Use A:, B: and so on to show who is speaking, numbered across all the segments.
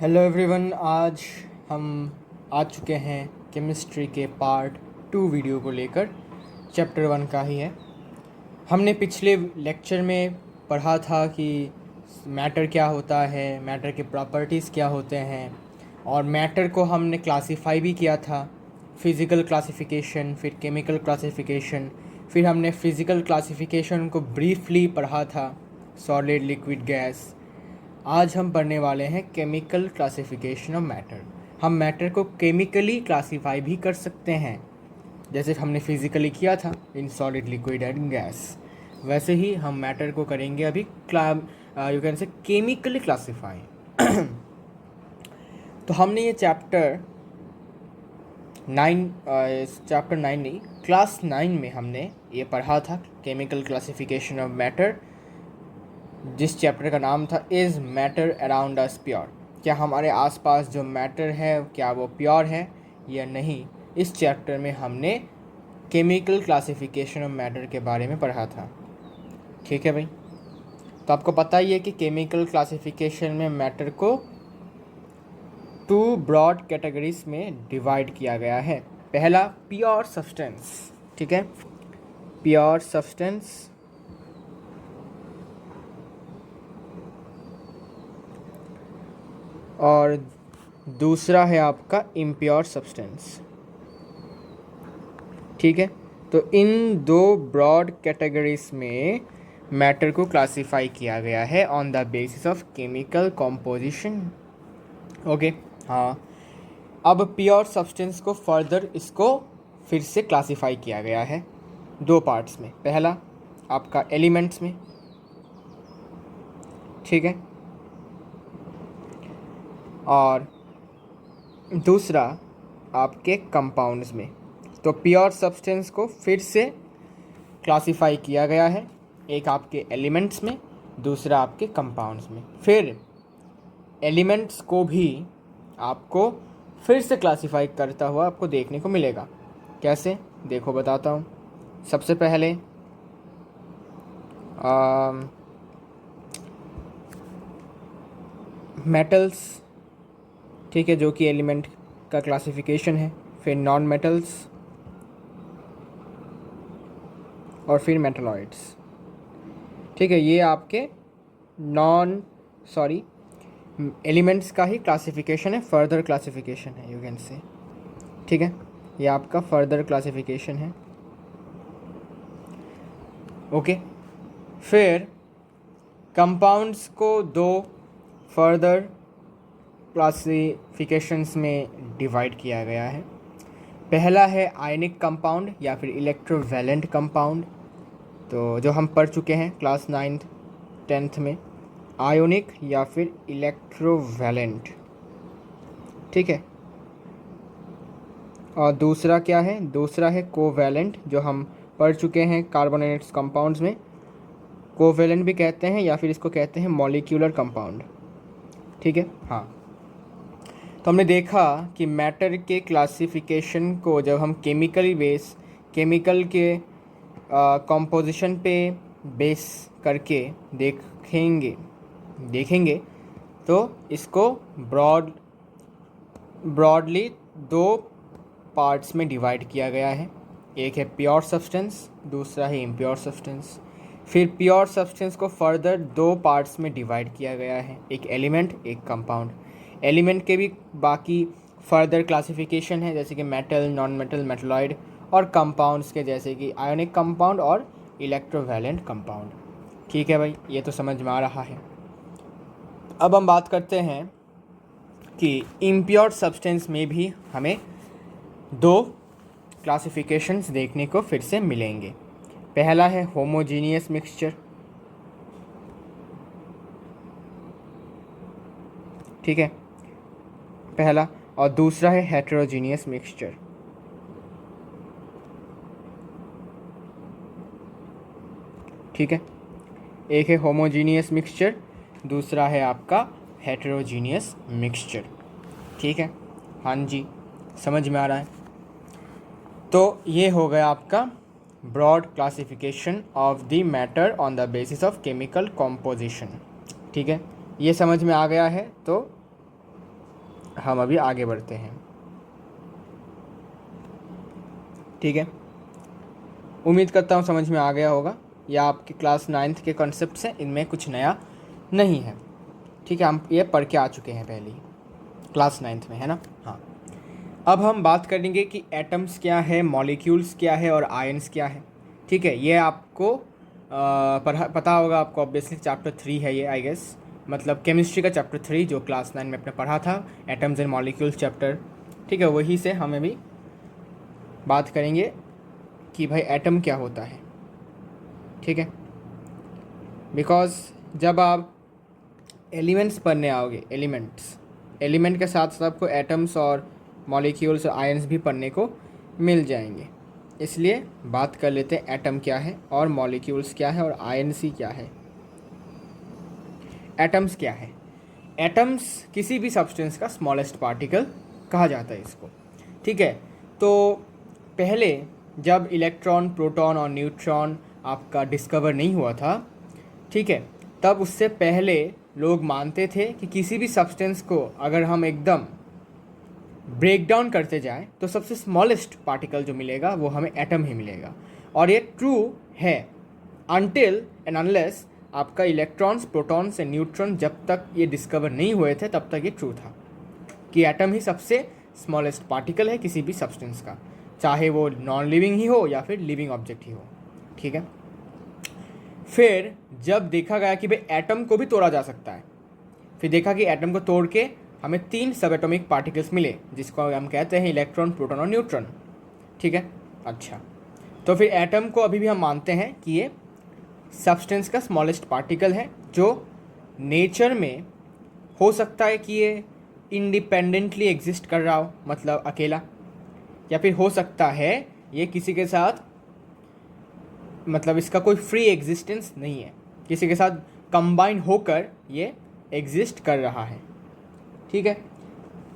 A: Hello everyone, आज हम आ चुके हैं केमिस्ट्री के पार्ट 2 वीडियो को लेकर। चैप्टर 1 का ही है। हमने पिछले लेक्चर में पढ़ा था कि मैटर क्या होता है, मैटर के प्रॉपर्टीज़ क्या होते हैं, और मैटर को हमने क्लासीफाई भी किया था। फिज़िकल क्लासिफिकेशन, फिर केमिकल क्लासिफिकेशन, फिर हमने फिज़िकल क्लासिफिकेशन को ब्रीफली पढ़ा था, सॉलिड, लिक्विड, गैस। आज हम पढ़ने वाले हैं केमिकल क्लासिफिकेशन ऑफ मैटर। हम मैटर को केमिकली क्लासीफाई भी कर सकते हैं, जैसे हमने फिजिकली किया था in solid, liquid and gas. वैसे ही हम मैटर को करेंगे अभी you can say chemically classify. तो हमने ये चैप्टर 9 नहीं, क्लास 9 में हमने ये पढ़ा था, केमिकल क्लासिफिकेशन ऑफ मैटर, जिस चैप्टर का नाम था is matter around us pure. क्या हमारे आसपास जो मैटर है क्या वो प्योर है या नहीं। इस चैप्टर में हमने केमिकल क्लासिफिकेशन ऑफ मैटर के बारे में पढ़ा था। ठीक है भाई, तो आपको पता ही है कि केमिकल क्लासिफिकेशन में मैटर को 2 ब्रॉड कैटेगरीज में डिवाइड किया गया है। पहला प्योर सब्सटेंस, ठीक है, प्योर सब्सटेंस, और दूसरा है आपका इम्प्योर सब्सटेंस। ठीक है, तो इन 2 ब्रॉड कैटेगरीज में मैटर को क्लासिफाई किया गया है on the basis of chemical composition. Okay, हाँ। अब प्योर सब्सटेंस को फर्दर इसको फिर से क्लासिफाई किया गया है 2 पार्ट्स में। पहला आपका एलिमेंट्स में, ठीक है, और दूसरा आपके कंपाउंड्स में। तो प्योर सब्सटेंस को फिर से क्लासिफाई किया गया है, एक आपके एलिमेंट्स में, दूसरा आपके कंपाउंड्स में। फिर एलिमेंट्स को भी आपको फिर से क्लासिफाई करता हुआ आपको देखने को मिलेगा। कैसे, देखो बताता हूँ। सबसे पहले मेटल्स, ठीक है, जो कि एलिमेंट का क्लासिफिकेशन है। फिर नॉन मेटल्स, और फिर मेटलॉइड्स। ठीक है, ये आपके एलिमेंट्स का ही क्लासिफिकेशन है, फर्दर क्लासिफिकेशन है, यू कैन से। ठीक है, ये आपका फर्दर क्लासिफिकेशन है। ओके, फिर कंपाउंड्स को 2 फर्दर क्लासिफिकेशंस में डिवाइड किया गया है। पहला है आयनिक कंपाउंड या फिर इलेक्ट्रोवैलेंट कंपाउंड, तो जो हम पढ़ चुके हैं क्लास 9th 10th में, आयोनिक या फिर इलेक्ट्रोवैलेंट। ठीक है, और दूसरा क्या है, दूसरा है कोवैलेंट, जो हम पढ़ चुके हैं कार्बोनेट्स कंपाउंड्स में। कोवैलेंट भी कहते हैं या फिर इसको कहते हैं मॉलिक्यूलर कंपाउंड। ठीक है, हाँ। तो हमने देखा कि मैटर के क्लासिफिकेशन को जब हम केमिकल के कंपोजिशन पे बेस करके देखेंगे तो इसको ब्रॉडली 2 पार्ट्स में डिवाइड किया गया है। एक है प्योर सब्सटेंस, दूसरा है इम्प्योर सब्सटेंस। फिर प्योर सब्सटेंस को फर्दर 2 पार्ट्स में डिवाइड किया गया है, एक एलिमेंट, एक कंपाउंड। एलिमेंट के भी बाकी फर्दर क्लासिफिकेशन है, जैसे कि मेटल, नॉन मेटल, मेटलॉइड, और कंपाउंड्स के जैसे कि आयोनिक कंपाउंड और इलेक्ट्रोवैलेंट कंपाउंड। ठीक है भाई, ये तो समझ में आ रहा है। अब हम बात करते हैं कि इम्प्योर सब्सटेंस में भी हमें 2 क्लासिफिकेशंस देखने को फिर से मिलेंगे। पहला है होमोजीनियस मिक्सचर, ठीक है, पहला, और दूसरा है हेटेरोजीनियस मिक्सचर। ठीक है, एक है होमोजीनियस मिक्सचर, दूसरा है आपका हेटेरोजीनियस मिक्सचर। ठीक है, हाँ जी, समझ में आ रहा है। तो ये हो गया आपका broad classification of the matter on the basis of chemical composition. ठीक है, ये समझ में आ गया है तो हम अभी आगे बढ़ते हैं। ठीक है, उम्मीद करता हूँ समझ में आ गया होगा, या आपकी क्लास 9th के कॉन्सेप्ट्स हैं, इनमें कुछ नया नहीं है। ठीक है, हम ये पढ़ के आ चुके हैं पहले ही क्लास 9th में, है ना। हाँ, अब हम बात करेंगे कि एटम्स क्या है, मॉलिक्यूल्स क्या है और आयंस क्या है। ठीक है, ये आपको पता होगा आपको, ऑब्वियसली चैप्टर 3 है ये, आई गेस, मतलब केमिस्ट्री का चैप्टर 3 जो क्लास 9 में आपने पढ़ा था, एटम्स एंड मॉलिक्यूल्स चैप्टर। ठीक है, वही से हमें भी बात करेंगे कि भाई एटम क्या होता है। ठीक है, बिकॉज जब आप एलिमेंट्स पढ़ने आओगे, एलिमेंट के साथ साथ आपको एटम्स और मॉलिक्यूल्स और आयंस भी पढ़ने को मिल जाएंगे। इसलिए बात कर लेते हैं एटम क्या है और मॉलिक्यूल्स क्या है और आयंस ही क्या है। एटम्स क्या है? एटम्स किसी भी सब्सटेंस का स्मॉलेस्ट पार्टिकल कहा जाता है इसको। ठीक है, तो पहले जब इलेक्ट्रॉन, प्रोटॉन और न्यूट्रॉन आपका डिस्कवर नहीं हुआ था, ठीक है, तब उससे पहले लोग मानते थे कि किसी भी सब्सटेंस को अगर हम एकदम ब्रेक डाउन करते जाएं तो सबसे स्मॉलेस्ट पार्टिकल जो मिलेगा वो हमें एटम ही मिलेगा। और ये ट्रू है अनटिल एंड अनलेस आपका इलेक्ट्रॉन्स, प्रोटॉन्स एंड न्यूट्रॉन जब तक ये डिस्कवर नहीं हुए थे तब तक ये ट्रू था कि एटम ही सबसे स्मॉलेस्ट पार्टिकल है किसी भी सब्सटेंस का, चाहे वो नॉन लिविंग ही हो या फिर लिविंग ऑब्जेक्ट ही हो। ठीक है, फिर जब देखा गया कि भाई एटम को भी तोड़ा जा सकता है, फिर देखा कि एटम को तोड़ के हमें 3 सब एटॉमिक पार्टिकल्स मिले जिसको हम कहते हैं इलेक्ट्रॉन, प्रोटॉन और न्यूट्रॉन। ठीक है, अच्छा, तो फिर एटम को अभी भी हम मानते हैं कि ये सब्सटेंस का स्मॉलेस्ट पार्टिकल है जो नेचर में हो सकता है कि ये इंडिपेंडेंटली एग्जिस्ट कर रहा हो, मतलब अकेला, या फिर हो सकता है ये किसी के साथ, मतलब इसका कोई फ्री एग्जिस्टेंस नहीं है, किसी के साथ कंबाइन होकर ये एग्जिस्ट कर रहा है। ठीक है,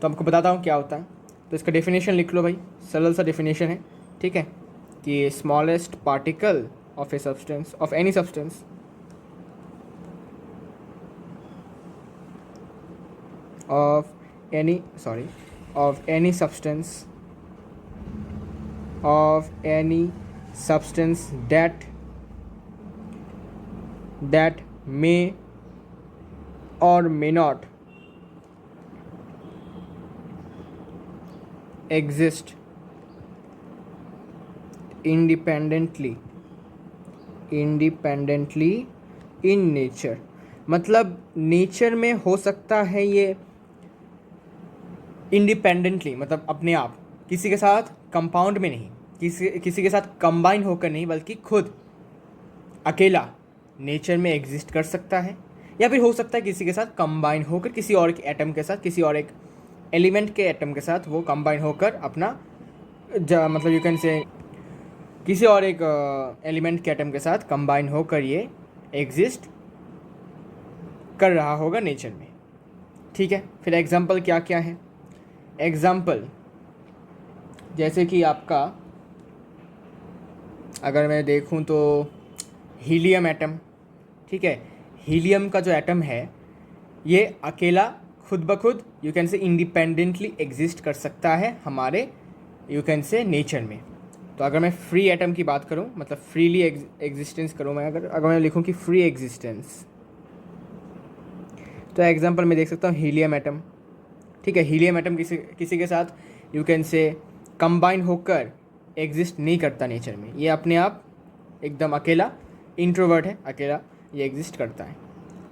A: तो आपको बताता हूँ क्या होता है। तो इसका डेफिनेशन लिख लो भाई, सरल सा डेफिनेशन है। ठीक है, कि smallest particle of a substance, of any substance, of any substance that may or may not exist independently in nature। मतलब नेचर में हो सकता है ये इंडिपेंडेंटली, मतलब अपने आप, किसी के साथ कंपाउंड में नहीं, किसी के साथ कंबाइन होकर नहीं, बल्कि खुद अकेला नेचर में एग्जिस्ट कर सकता है, या फिर हो सकता है किसी के साथ कंबाइन होकर, किसी और एक एटम के साथ, किसी और एक एलिमेंट के एटम के साथ वो कंबाइन होकर अपना मतलब यू कैन से किसी और एक एलिमेंट के एटम के साथ कंबाइन होकर ये एग्जिस्ट कर रहा होगा नेचर में। ठीक है, फिर एग्जांपल क्या क्या है? एग्जाम्पल जैसे कि आपका अगर मैं देखूं तो हीलियम एटम। ठीक है, हीलियम का जो एटम है ये अकेला खुद ब खुद यू कैन से इंडिपेंडेंटली एग्जिस्ट कर सकता है हमारे यू कैन से नेचर में। तो अगर मैं फ्री एटम की बात करूं, मतलब फ्रीली एग्जिस्टेंस करूं, मैं अगर मैं लिखूं कि फ्री एग्जिस्टेंस, तो एग्जांपल मैं देख सकता हूँ हीलियम एटम। ठीक है, हीलियम एटम किसी के साथ यू कैन से कंबाइन होकर एग्जिस्ट नहीं करता नेचर में, ये अपने आप एकदम अकेला इंट्रोवर्ट है, अकेला ये एग्जिस्ट करता है।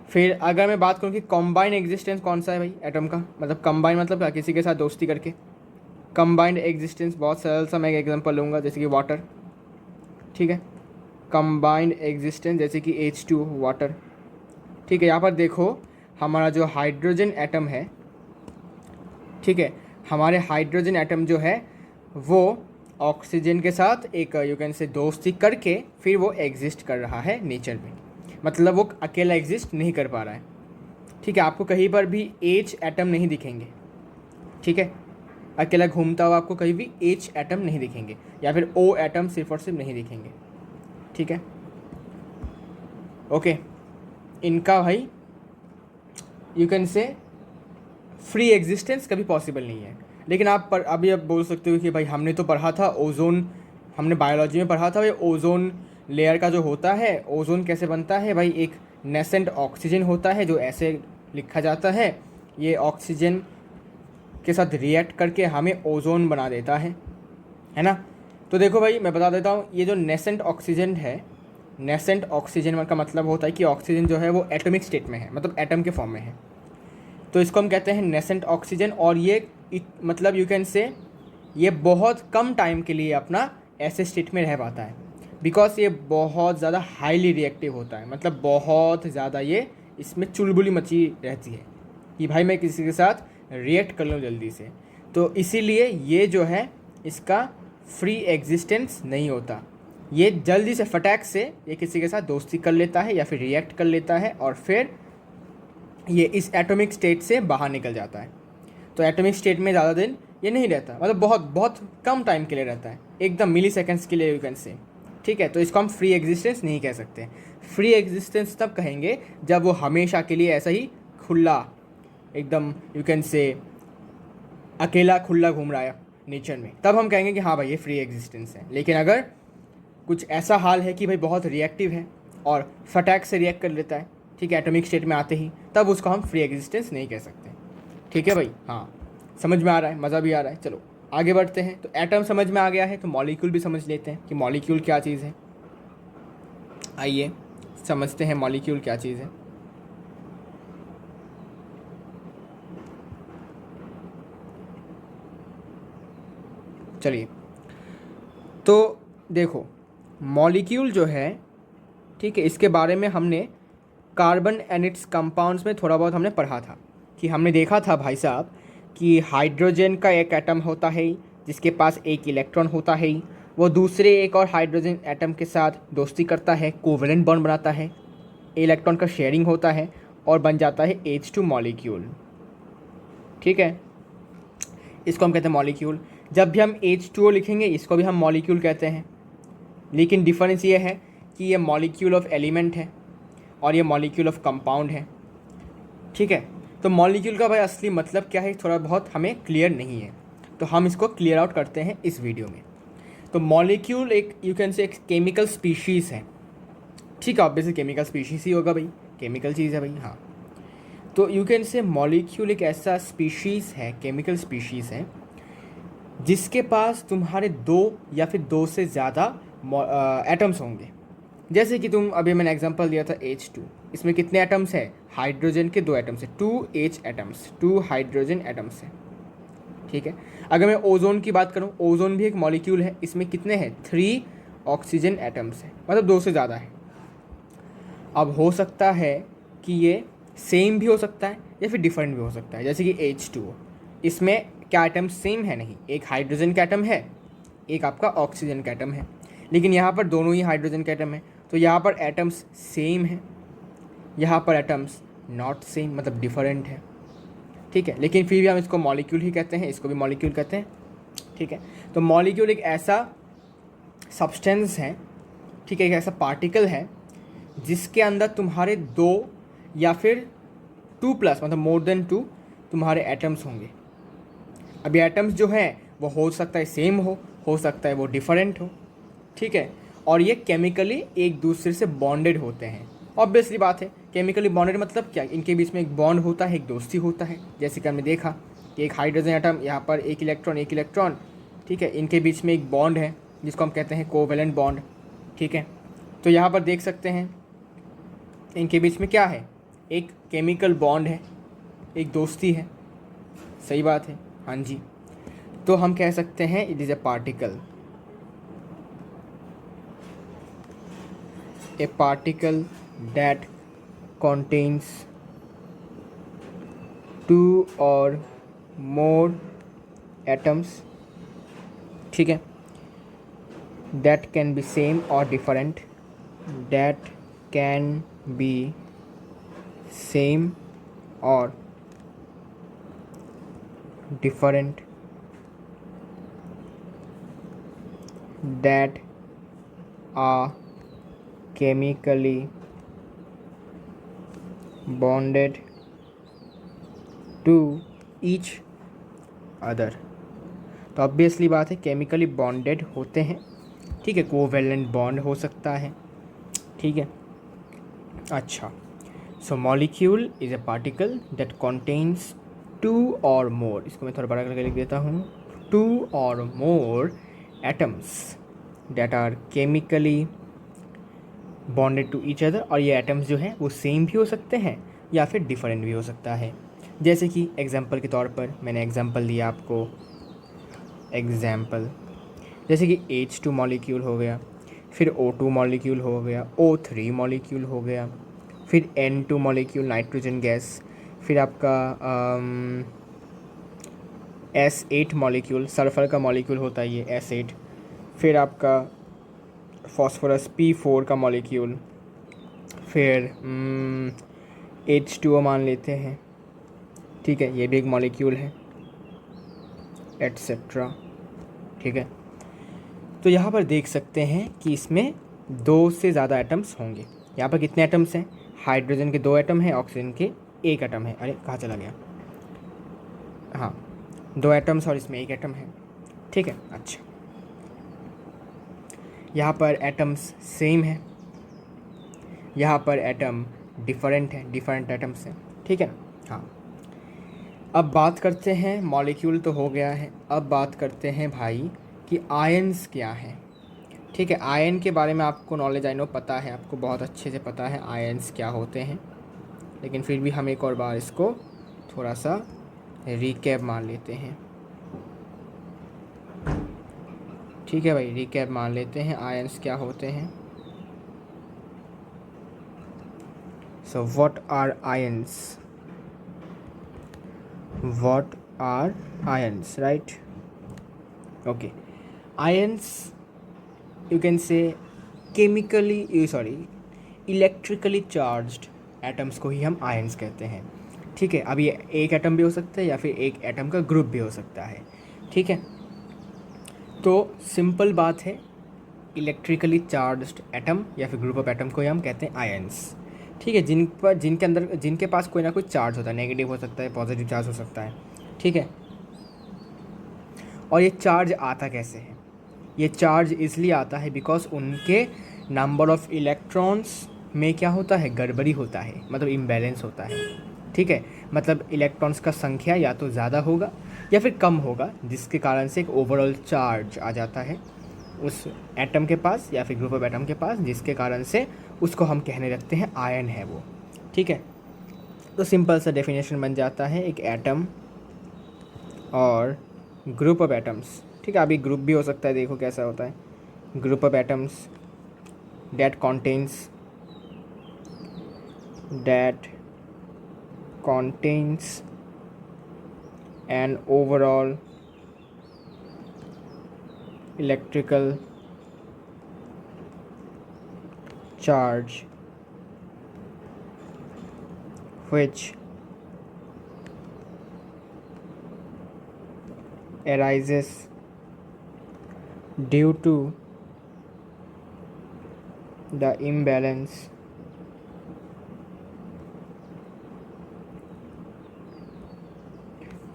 A: फिर अगर मैं बात करूँ कि कॉम्बाइंड एग्जिस्टेंस कौन सा है भाई एटम का, मतलब कंबाइन मतलब क्या, किसी के साथ दोस्ती करके कंबाइंड एग्जिस्टेंस, बहुत सरल सा मैं एक एग्जांपल लूँगा जैसे कि वाटर। ठीक है, कंबाइंड एग्जिस्टेंस जैसे कि H2 वाटर। ठीक है, यहाँ पर देखो हमारा जो हाइड्रोजन एटम है, ठीक है, हमारे हाइड्रोजन एटम जो है वो ऑक्सीजन के साथ एक यू कैन से दोस्ती करके फिर वो एग्जिस्ट कर रहा है नेचर में, मतलब वो अकेला एग्जिस्ट नहीं कर पा रहा है। ठीक है, आपको कहीं पर भी H एटम नहीं दिखेंगे। ठीक है, अकेला घूमता हुआ आपको कहीं भी H एटम नहीं दिखेंगे, या फिर O एटम सिर्फ और सिर्फ नहीं दिखेंगे। ठीक है, ओके, इनका भाई यू कैन से फ्री एग्जिस्टेंस कभी पॉसिबल नहीं है। लेकिन आप पर अभी आप बोल सकते हो कि भाई हमने तो पढ़ा था ओजोन, हमने बायोलॉजी में पढ़ा था भाई ओजोन लेयर का जो होता है, ओजोन कैसे बनता है भाई, एक नेसेंट ऑक्सीजन होता है जो ऐसे लिखा जाता है, ये ऑक्सीजन के साथ रिएक्ट करके हमें ओजोन बना देता है ना। तो देखो भाई मैं बता देता हूँ, ये जो नेसेंट ऑक्सीजन है, नेसेंट ऑक्सीजन का मतलब होता है कि ऑक्सीजन जो है वो एटॉमिक स्टेट में है, मतलब एटम के फॉर्म में है, तो इसको हम कहते हैं नेसेंट ऑक्सीजन। और ये मतलब यू कैन से ये बहुत कम टाइम के लिए अपना ऐसे स्टेट में रह पाता है, बिकॉज ये बहुत ज़्यादा हाईली रिएक्टिव होता है, मतलब बहुत ज़्यादा ये इसमें चुलबुली मची रहती है कि भाई मैं किसी के साथ रिएक्ट कर लूँ जल्दी से। तो इसीलिए ये जो है इसका फ्री एग्जिस्टेंस नहीं होता, ये जल्दी से फटाक से ये किसी के साथ दोस्ती कर लेता है या फिर रिएक्ट कर लेता है और फिर ये इस एटॉमिक स्टेट से बाहर निकल जाता है। तो एटॉमिक स्टेट में ज़्यादा दिन ये नहीं रहता, मतलब बहुत बहुत कम टाइम के लिए रहता है, एकदम मिली सेकेंड्स के लिए यू कैन से, ठीक है। तो इसको हम फ्री एग्जिस्टेंस नहीं कह सकते। फ्री एग्जिस्टेंस तब कहेंगे जब वो हमेशा के लिए ऐसा ही खुला, एकदम यू कैन से अकेला खुला घूम रहा है नेचर में, तब हम कहेंगे कि हाँ भाई ये फ्री एग्जिस्टेंस है। लेकिन अगर कुछ ऐसा हाल है कि भाई बहुत रिएक्टिव है और फटाक से रिएक्ट कर लेता है, ठीक है, एटॉमिक स्टेट में आते ही, तब उसको हम फ्री एग्जिस्टेंस नहीं कह सकते। ठीक है भाई, हाँ समझ में आ रहा है, मज़ा भी आ रहा है। चलो आगे बढ़ते हैं। तो एटम समझ में आ गया है, तो मॉलिक्यूल भी समझ लेते हैं कि मॉलिक्यूल क्या चीज़ है। आइए समझते हैं मॉलिक्यूल क्या चीज़ है। चलिए तो देखो मॉलिक्यूल जो है, ठीक है, इसके बारे में हमने कार्बन एंड इट्स कंपाउंड्स में थोड़ा बहुत हमने पढ़ा था कि हमने देखा था भाई साहब कि हाइड्रोजन का एक एटम होता है जिसके पास एक इलेक्ट्रॉन होता है, वो दूसरे एक और हाइड्रोजन एटम के साथ दोस्ती करता है, कोवेलेंट बॉन्ड बनाता है, इलेक्ट्रॉन का शेयरिंग होता है और बन जाता है H2 मॉलिक्यूल। ठीक है, इसको हम कहते हैं मॉलिक्यूल। जब भी हम H2O लिखेंगे इसको भी हम मॉलिक्यूल कहते हैं, लेकिन डिफरेंस ये है कि ये मॉलिक्यूल ऑफ एलिमेंट है और ये मॉलिक्यूल ऑफ कंपाउंड है। ठीक है, तो मॉलिक्यूल का भाई असली मतलब क्या है थोड़ा बहुत हमें क्लियर नहीं है, तो हम इसको क्लियर आउट करते हैं इस वीडियो में। तो मॉलिक्यूल एक यू कैन से एक केमिकल स्पीशीज़ है, ठीक है, ऑब्वियसली केमिकल स्पीशीज़ ही होगा भाई, केमिकल चीज़ है भाई, हाँ। तो यू कैन से मॉलिक्यूल एक ऐसा स्पीशीज़ है, केमिकल स्पीशीज़ है जिसके पास तुम्हारे दो या फिर दो से ज़्यादा एटम्स होंगे। जैसे कि तुम अभी मैंने एग्जांपल दिया था H2, इसमें कितने एटम्स है, हाइड्रोजन के 2 एटम्स है, 2H एटम्स, 2 हाइड्रोजन एटम्स है। ठीक है, अगर मैं ओजोन की बात करूं, ओजोन भी एक मॉलिक्यूल है, इसमें कितने हैं, 3 ऑक्सीजन एटम्स है, मतलब 2 से ज़्यादा है। अब हो सकता है कि ये सेम भी हो सकता है या फिर डिफरेंट भी हो सकता है, जैसे कि H2O, इसमें क्या एटम सेम है, नहीं, एक हाइड्रोजन का एटम है, एक आपका ऑक्सीजन का एटम है, लेकिन यहाँ पर दोनों ही हाइड्रोजन के एटम है, तो यहाँ पर एटम्स सेम है, यहाँ पर एटम्स नॉट सेम, मतलब डिफरेंट है। ठीक है, लेकिन फिर भी हम इसको मॉलिक्यूल ही कहते हैं, इसको भी मॉलिक्यूल कहते हैं। ठीक है, तो मॉलिक्यूल एक ऐसा सब्सटेंस है, ठीक है, एक ऐसा पार्टिकल है जिसके अंदर तुम्हारे 2 या फिर 2+, मतलब मोर देन 2 तुम्हारे एटम्स होंगे। अभी एटम्स जो हैं वो हो सकता है सेम हो सकता है वो डिफरेंट हो। ठीक है, और ये केमिकली एक दूसरे से बॉन्डेड होते हैं। ऑब्वियसली बात है, केमिकली बॉन्डेड मतलब क्या, इनके बीच में एक बॉन्ड होता है, एक दोस्ती होता है। जैसे कि हमने देखा कि एक हाइड्रोजन एटम, यहाँ पर एक इलेक्ट्रॉन, ठीक है, इनके बीच में एक बॉन्ड है जिसको हम कहते हैं कोवेलेंट बॉन्ड। ठीक है, तो यहाँ पर देख सकते हैं इनके बीच में क्या है, एक केमिकल बॉन्ड है, एक दोस्ती है। सही बात है, हाँ जी। तो हम कह सकते हैं it is a particle, a particle that contains 2 or more atoms, ठीक है, that can be same or different, that can be same or different, that are chemically bonded to each other. तो ऑब्वियसली बात है chemically bonded होते हैं, ठीक है, covalent bond हो सकता है, ठीक है। अच्छा, so molecule is a particle that contains two और मोर, इसको मैं थोड़ा बड़ा करके लिख देता हूँ, टू और more atoms that are chemically bonded to each other. और ये एटम्स जो हैं वो सेम भी हो सकते हैं या फिर डिफरेंट भी हो सकता है। जैसे कि एग्जांपल के तौर पर मैंने एग्जांपल दिया आपको, एग्जांपल जैसे कि H2 मॉलिक्यूल हो गया, फिर O2 मॉलिक्यूल हो गया, O3 मॉलिक्यूल हो गया, फिर N2 मॉलिक्यूल नाइट्रोजन गैस, फिर आपका S8 मॉलिक्यूल सल्फ़र का मॉलिक्यूल होता है ये S8, फिर आपका फॉस्फोरस P4 का मॉलिक्यूल, फिर H2O मान लेते हैं, ठीक है, ये भी एक मॉलिक्यूल है, एट्सेट्रा, ठीक है। तो यहाँ पर देख सकते हैं कि इसमें 2 से ज़्यादा एटम्स होंगे। यहाँ पर कितने एटम्स हैं? हाइड्रोजन के 2 एटम हैं, ऑक्सीजन के 1 एटम है। अरे कहाँ चला गया? हाँ, 2 एटम्स और इसमें 1 एटम है, ठीक है। अच्छा, यहाँ पर एटम्स सेम है, यहाँ पर एटम डिफरेंट है, डिफरेंट एटम्स हैं, ठीक है ना। हाँ, अब बात करते हैं, मॉलिक्यूल तो हो गया है, अब बात करते हैं भाई कि आयन्स क्या हैं, ठीक है। आयन के बारे में आपको नॉलेज आई नो पता है, आपको बहुत अच्छे से पता है आयन्स क्या होते हैं, लेकिन फिर भी हम एक और बार इसको थोड़ा सा रिकैप मार लेते हैं, ठीक है भाई, रिकैप मान लेते हैं आयन्स क्या होते हैं। So what are ions, what are ions, right? Okay, ions you can say chemically sorry electrically charged atoms को ही हम आयन्स कहते हैं, ठीक है। अब ये एक एटम भी हो सकता है या फिर एक एटम का ग्रुप भी हो सकता है, ठीक है। तो सिंपल बात है, इलेक्ट्रिकली चार्ज्ड एटम या फिर ग्रुप ऑफ एटम को ही हम कहते हैं आयन्स, ठीक है। जिनके पास कोई ना कोई चार्ज होता है, नेगेटिव हो सकता है, पॉजिटिव चार्ज हो सकता है, ठीक है। और ये चार्ज आता कैसे है? ये चार्ज इसलिए आता है बिकॉज उनके नंबर ऑफ इलेक्ट्रॉन्स में क्या होता है? गड़बड़ी होता है, मतलब इम्बैलेंस होता है, ठीक है। मतलब इलेक्ट्रॉन्स का संख्या या तो ज़्यादा होगा या फिर कम होगा, जिसके कारण से एक ओवरऑल चार्ज आ जाता है उस एटम के पास या फिर ग्रुप ऑफ एटम के पास, जिसके कारण से उसको हम कहने लगते हैं आयन है वो, ठीक है। तो सिंपल सा डेफिनेशन बन जाता है, एक एटम और ग्रुप ऑफ एटम्स, ठीक है। अभी ग्रुप भी हो सकता है, देखो कैसा होता है, group of atoms that contains an overall electrical charge which arises due to the imbalance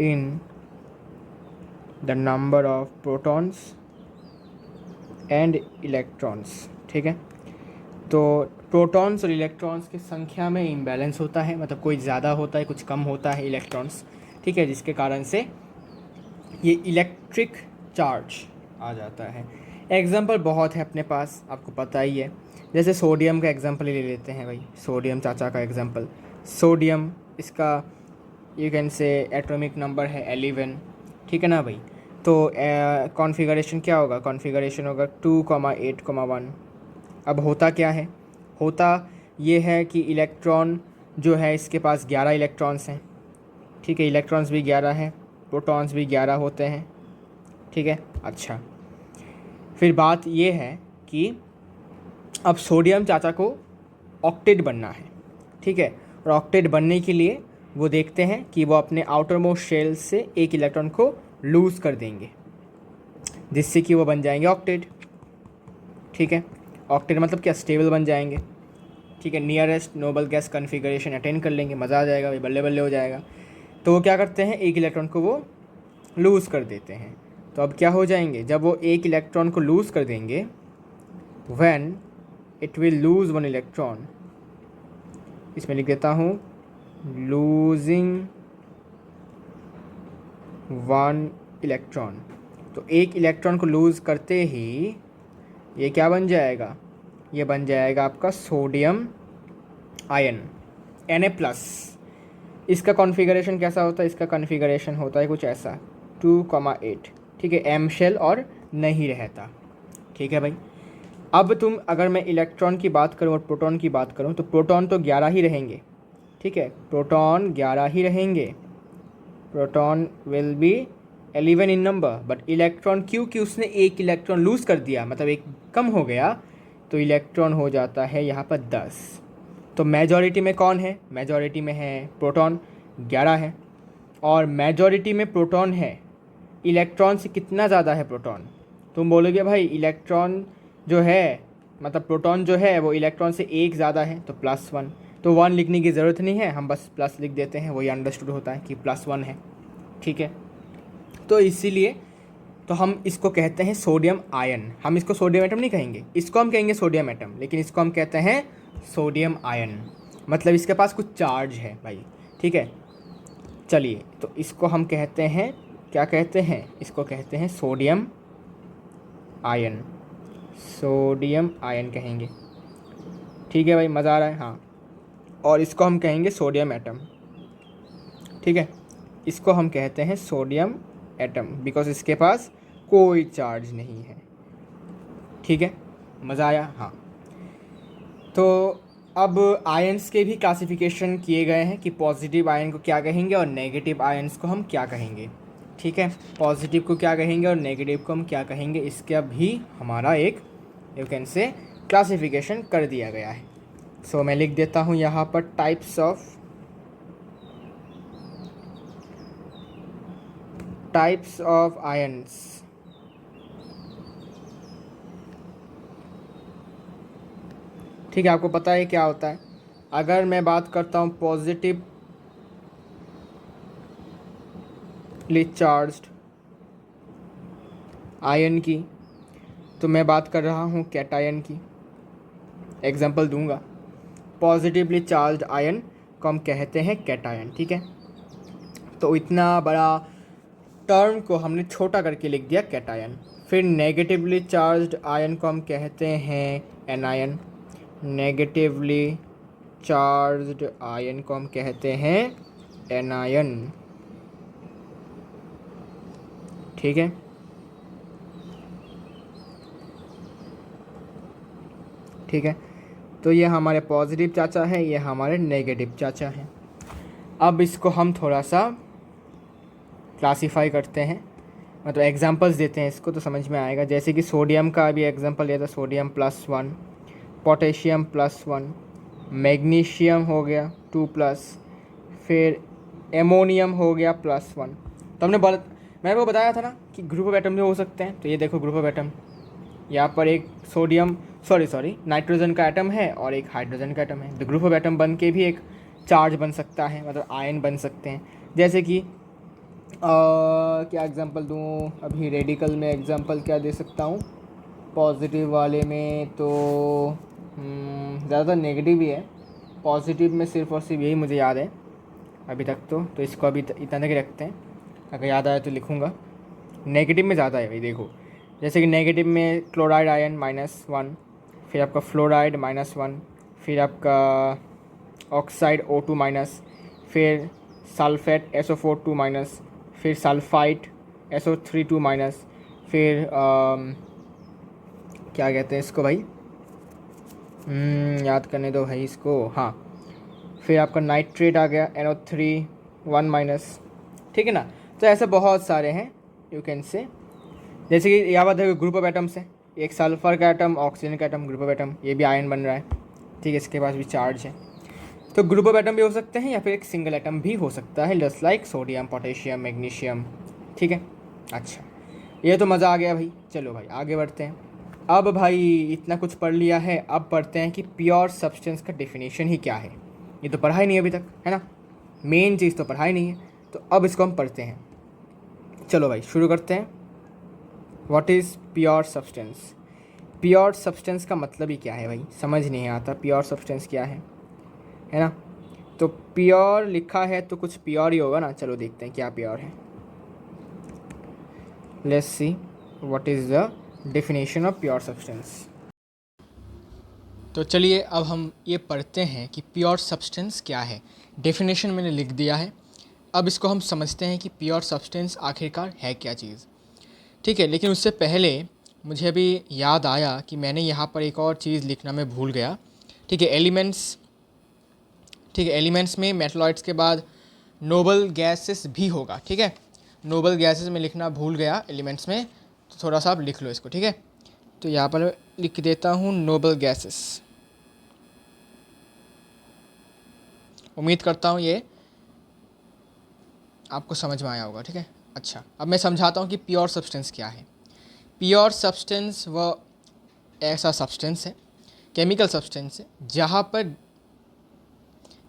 A: in the number of protons and electrons, ठीक है। तो प्रोटॉन्स और इलेक्ट्रॉन्स की संख्या में इम्बैलेंस होता है, मतलब कोई ज़्यादा होता है, कुछ कम होता है इलेक्ट्रॉन्स, ठीक है, जिसके कारण से ये इलेक्ट्रिक चार्ज आ जाता है। एग्जाम्पल बहुत है अपने पास, आपको पता ही है, जैसे सोडियम का एग्जांपल ले लेते हैं भाई, सोडियम चाचा का एग्जांपल। सोडियम, इसका यू कैन से एटॉमिक नंबर है 11, ठीक है ना भाई। तो कॉन्फ़िगरेशन क्या होगा? कॉन्फ़िगरेशन होगा 2,8,1। अब होता क्या है? होता ये है कि इलेक्ट्रॉन जो है इसके पास 11 इलेक्ट्रॉन्स हैं, ठीक है, इलेक्ट्रॉन्स भी 11 हैं, प्रोटॉन्स भी 11 होते हैं, ठीक है। अच्छा, फिर बात ये है कि अब सोडियम चाचा को ऑक्टेट बनना है, ठीक है, और ऑक्टेट बनने के लिए वो देखते हैं कि वो अपने आउटर मोस्ट शेल से एक इलेक्ट्रॉन को लूज़ कर देंगे, जिससे कि वो बन जाएंगे ऑक्टेट, ठीक है। ऑक्टेट मतलब क्या? स्टेबल बन जाएंगे, ठीक है, nearest noble gas configuration attain कर लेंगे, मज़ा आ जाएगा भाई, बल्ले बल्ले हो जाएगा। तो वो क्या करते हैं, एक इलेक्ट्रॉन को वो लूज़ कर देते हैं। तो अब क्या हो जाएंगे, जब वो एक इलेक्ट्रॉन को लूज़ कर देंगे, when it will lose one electron, इसमें लिख देता हूँ लूजिंग वन इलेक्ट्रॉन। तो एक इलेक्ट्रॉन को लूज़ करते ही ये क्या बन जाएगा, ये बन जाएगा आपका सोडियम आयन Na+। इसका कॉन्फ़िगरेशन कैसा होता है, इसका कॉन्फ़िगरेशन होता है कुछ ऐसा 2,8, ठीक है, एम शेल और नहीं रहता, ठीक है भाई। अब तुम अगर मैं इलेक्ट्रॉन की बात करूँ और प्रोटॉन की बात करूँ, तो प्रोटॉन तो 11 ही रहेंगे, ठीक है, प्रोटॉन 11 ही रहेंगे, proton will be 11 in number, but electron क्योंकि उसने एक इलेक्ट्रॉन लूज़ कर दिया, मतलब एक कम हो गया, तो इलेक्ट्रॉन हो जाता है यहाँ पर 10। तो मेजॉरिटी में कौन है, मेजॉरिटी में है प्रोटॉन, 11 है, और मेजॉरिटी में प्रोटॉन है, इलेक्ट्रॉन से कितना ज़्यादा है प्रोटॉन। तुम बोलोगे भाई इलेक्ट्रॉन जो है, मतलब प्रोटॉन जो है वो इलेक्ट्रॉन से एक ज़्यादा है, तो +1। तो 1 लिखने की ज़रूरत नहीं है, हम बस प्लस लिख देते हैं, वही अंडरस्टूड होता है कि +1 है, ठीक है। तो इसीलिए तो हम इसको कहते हैं सोडियम आयन। हम इसको सोडियम एटम नहीं कहेंगे, इसको हम कहेंगे सोडियम एटम, लेकिन इसको हम कहते हैं सोडियम आयन, मतलब इसके पास कुछ चार्ज है भाई, ठीक है। चलिए, तो इसको हम कहते हैं, क्या कहते हैं, इसको कहते हैं सोडियम आयन, सोडियम आयन कहेंगे, ठीक है भाई, मज़ा आ रहा है, हाँ। और इसको हम कहेंगे सोडियम एटम, ठीक है, इसको हम कहते हैं सोडियम एटम, बिकॉज इसके पास कोई चार्ज नहीं है, ठीक है, मज़ा आया, हाँ। तो अब आयंस के भी क्लासिफिकेशन किए गए हैं कि पॉजिटिव आयन को क्या कहेंगे और नेगेटिव आयंस को हम क्या कहेंगे, ठीक है, पॉजिटिव को क्या कहेंगे और नेगेटिव को हम क्या कहेंगे, इसका भी हमारा एक यू कैन से क्लासिफिकेशन कर दिया गया है। सो मैं लिख देता हूँ यहाँ पर टाइप्स ऑफ आयंस। ठीक है, आपको पता है क्या होता है। अगर मैं बात करता हूँ पॉजिटिवली चार्ज्ड आयन की, तो मैं बात कर रहा हूँ कैटायन की। एग्जांपल दूंगा, पॉजिटिवली चार्ज्ड आयन को हम कहते हैं कैटायन, ठीक है। तो इतना बड़ा टर्म को हमने छोटा करके लिख दिया कैटायन। फिर नेगेटिवली चार्ज्ड आयन को हम कहते हैं एनायन, नेगेटिवली चार्ज्ड आयन को हम कहते हैं एनायन, ठीक है। ठीक है, तो ये हमारे पॉजिटिव चाचा है, ये हमारे नेगेटिव चाचा हैं। अब इसको हम थोड़ा सा क्लासीफाई करते हैं, मतलब एग्जांपल्स देते हैं इसको, तो समझ में आएगा। जैसे कि सोडियम का भी एग्जांपल लिया था, सोडियम +1, पोटेशियम +1, मैग्नीशियम हो गया 2+, फिर एमोनियम हो गया +1। तो मैंने वो बताया था ना कि ग्रुप ऑफ एटम भी हो सकते हैं। तो ये देखो ग्रुप ऑफ एटम, यहाँ पर एक नाइट्रोजन का एटम है और एक हाइड्रोजन का एटम है। तो ग्रुप ऑफ एटम बन के भी एक चार्ज बन सकता है, मतलब आयन बन सकते हैं। जैसे कि क्या एग्जांपल दूँ, अभी रेडिकल में एग्जांपल क्या दे सकता हूँ, पॉजिटिव वाले में तो ज़्यादातर नेगेटिव ही है, पॉजिटिव में सिर्फ और सिर्फ यही मुझे याद है अभी तक। तो इसको अभी इतना तक रखते हैं, अगर याद आया तो लिखूँगा। नेगेटिव में ज़्यादा है भाई, देखो जैसे कि नेगेटिव में क्लोराइड आयन -1, फिर आपका फ्लोराइड -1, फिर आपका ऑक्साइड O2-, फिर सल्फेट SO4 2-, फिर सल्फाइट SO3 2-, फिर क्या कहते हैं इसको भाई, याद करने दो भाई इसको, हाँ, फिर आपका नाइट्रेट आ गया NO3 1-, ठीक है ना। तो ऐसे बहुत सारे हैं यू कैन से, जैसे कि याद है ग्रुप ऑफ एटम्स है, एक सल्फर का एटम, ऑक्सीजन का एटम, ग्रुप ऑफ एटम, ये भी आयन बन रहा है, ठीक है, इसके पास भी चार्ज है। तो ग्रुप ऑफ एटम भी हो सकते हैं या फिर एक सिंगल एटम भी हो सकता है, just like sodium, potassium, magnesium, ठीक है। अच्छा, ये तो मज़ा आ गया भाई। चलो भाई आगे बढ़ते हैं। अब भाई इतना कुछ पढ़ लिया है, अब पढ़ते हैं कि प्योर सब्सटेंस का डेफिनेशन ही क्या है। ये तो पढ़ा ही नहीं अभी तक, है ना, मेन चीज़ तो पढ़ा ही नहीं है। तो अब इसको हम पढ़ते हैं। चलो भाई शुरू करते हैं। What is pure substance? Pure substance का मतलब ही क्या है भाई, समझ नहीं आता प्योर सब्सटेंस क्या है ना। तो प्योर लिखा है तो कुछ प्योर ही होगा ना। चलो देखते हैं क्या प्योर है। Let's see what is the definition of pure substance. तो चलिए अब हम ये पढ़ते हैं कि प्योर सब्सटेंस क्या है। डेफिनेशन मैंने लिख दिया है, अब इसको हम समझते हैं कि प्योर सब्सटेंस आखिरकार है क्या चीज़। ठीक है, लेकिन उससे पहले मुझे अभी याद आया कि मैंने यहाँ पर एक और चीज़ लिखना मैं भूल गया। ठीक है, एलिमेंट्स। ठीक है, एलिमेंट्स में मेटलॉइड्स के बाद नोबल गैसेस भी होगा। ठीक है, नोबल गैसेस में लिखना भूल गया एलिमेंट्स में, तो थोड़ा सा आप लिख लो इसको। ठीक है, तो यहाँ पर लिख देता हूँ नोबल गैसेस। उम्मीद करता हूँ ये आपको समझ में आया होगा। ठीक है, अच्छा अब मैं समझाता हूँ कि प्योर सब्सटेंस क्या है। प्योर सब्सटेंस वह ऐसा सब्सटेंस है, केमिकल सब्सटेंस है, जहाँ पर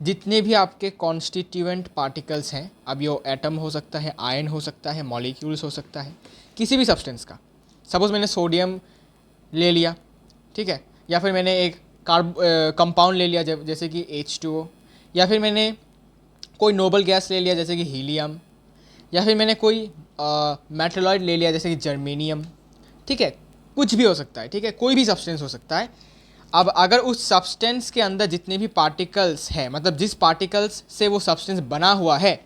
A: जितने भी आपके कॉन्स्टिट्यूएंट पार्टिकल्स हैं, अब ये एटम हो सकता है, आयन हो सकता है, मॉलिक्यूल्स हो सकता है, किसी भी सब्सटेंस का। सपोज़ मैंने सोडियम ले लिया, ठीक है, या फिर मैंने एक कंपाउंड ले लिया जैसे कि H2O, या फिर मैंने कोई नोबल गैस ले लिया जैसे कि हीलियम, या फिर मैंने कोई मेटलॉइड ले लिया जैसे कि जर्मेनियम। ठीक है, कुछ भी हो सकता है। ठीक है, कोई भी सब्सटेंस हो सकता है। अब अगर उस सब्सटेंस के अंदर जितने भी पार्टिकल्स हैं, मतलब जिस पार्टिकल्स से वो सब्सटेंस बना हुआ है,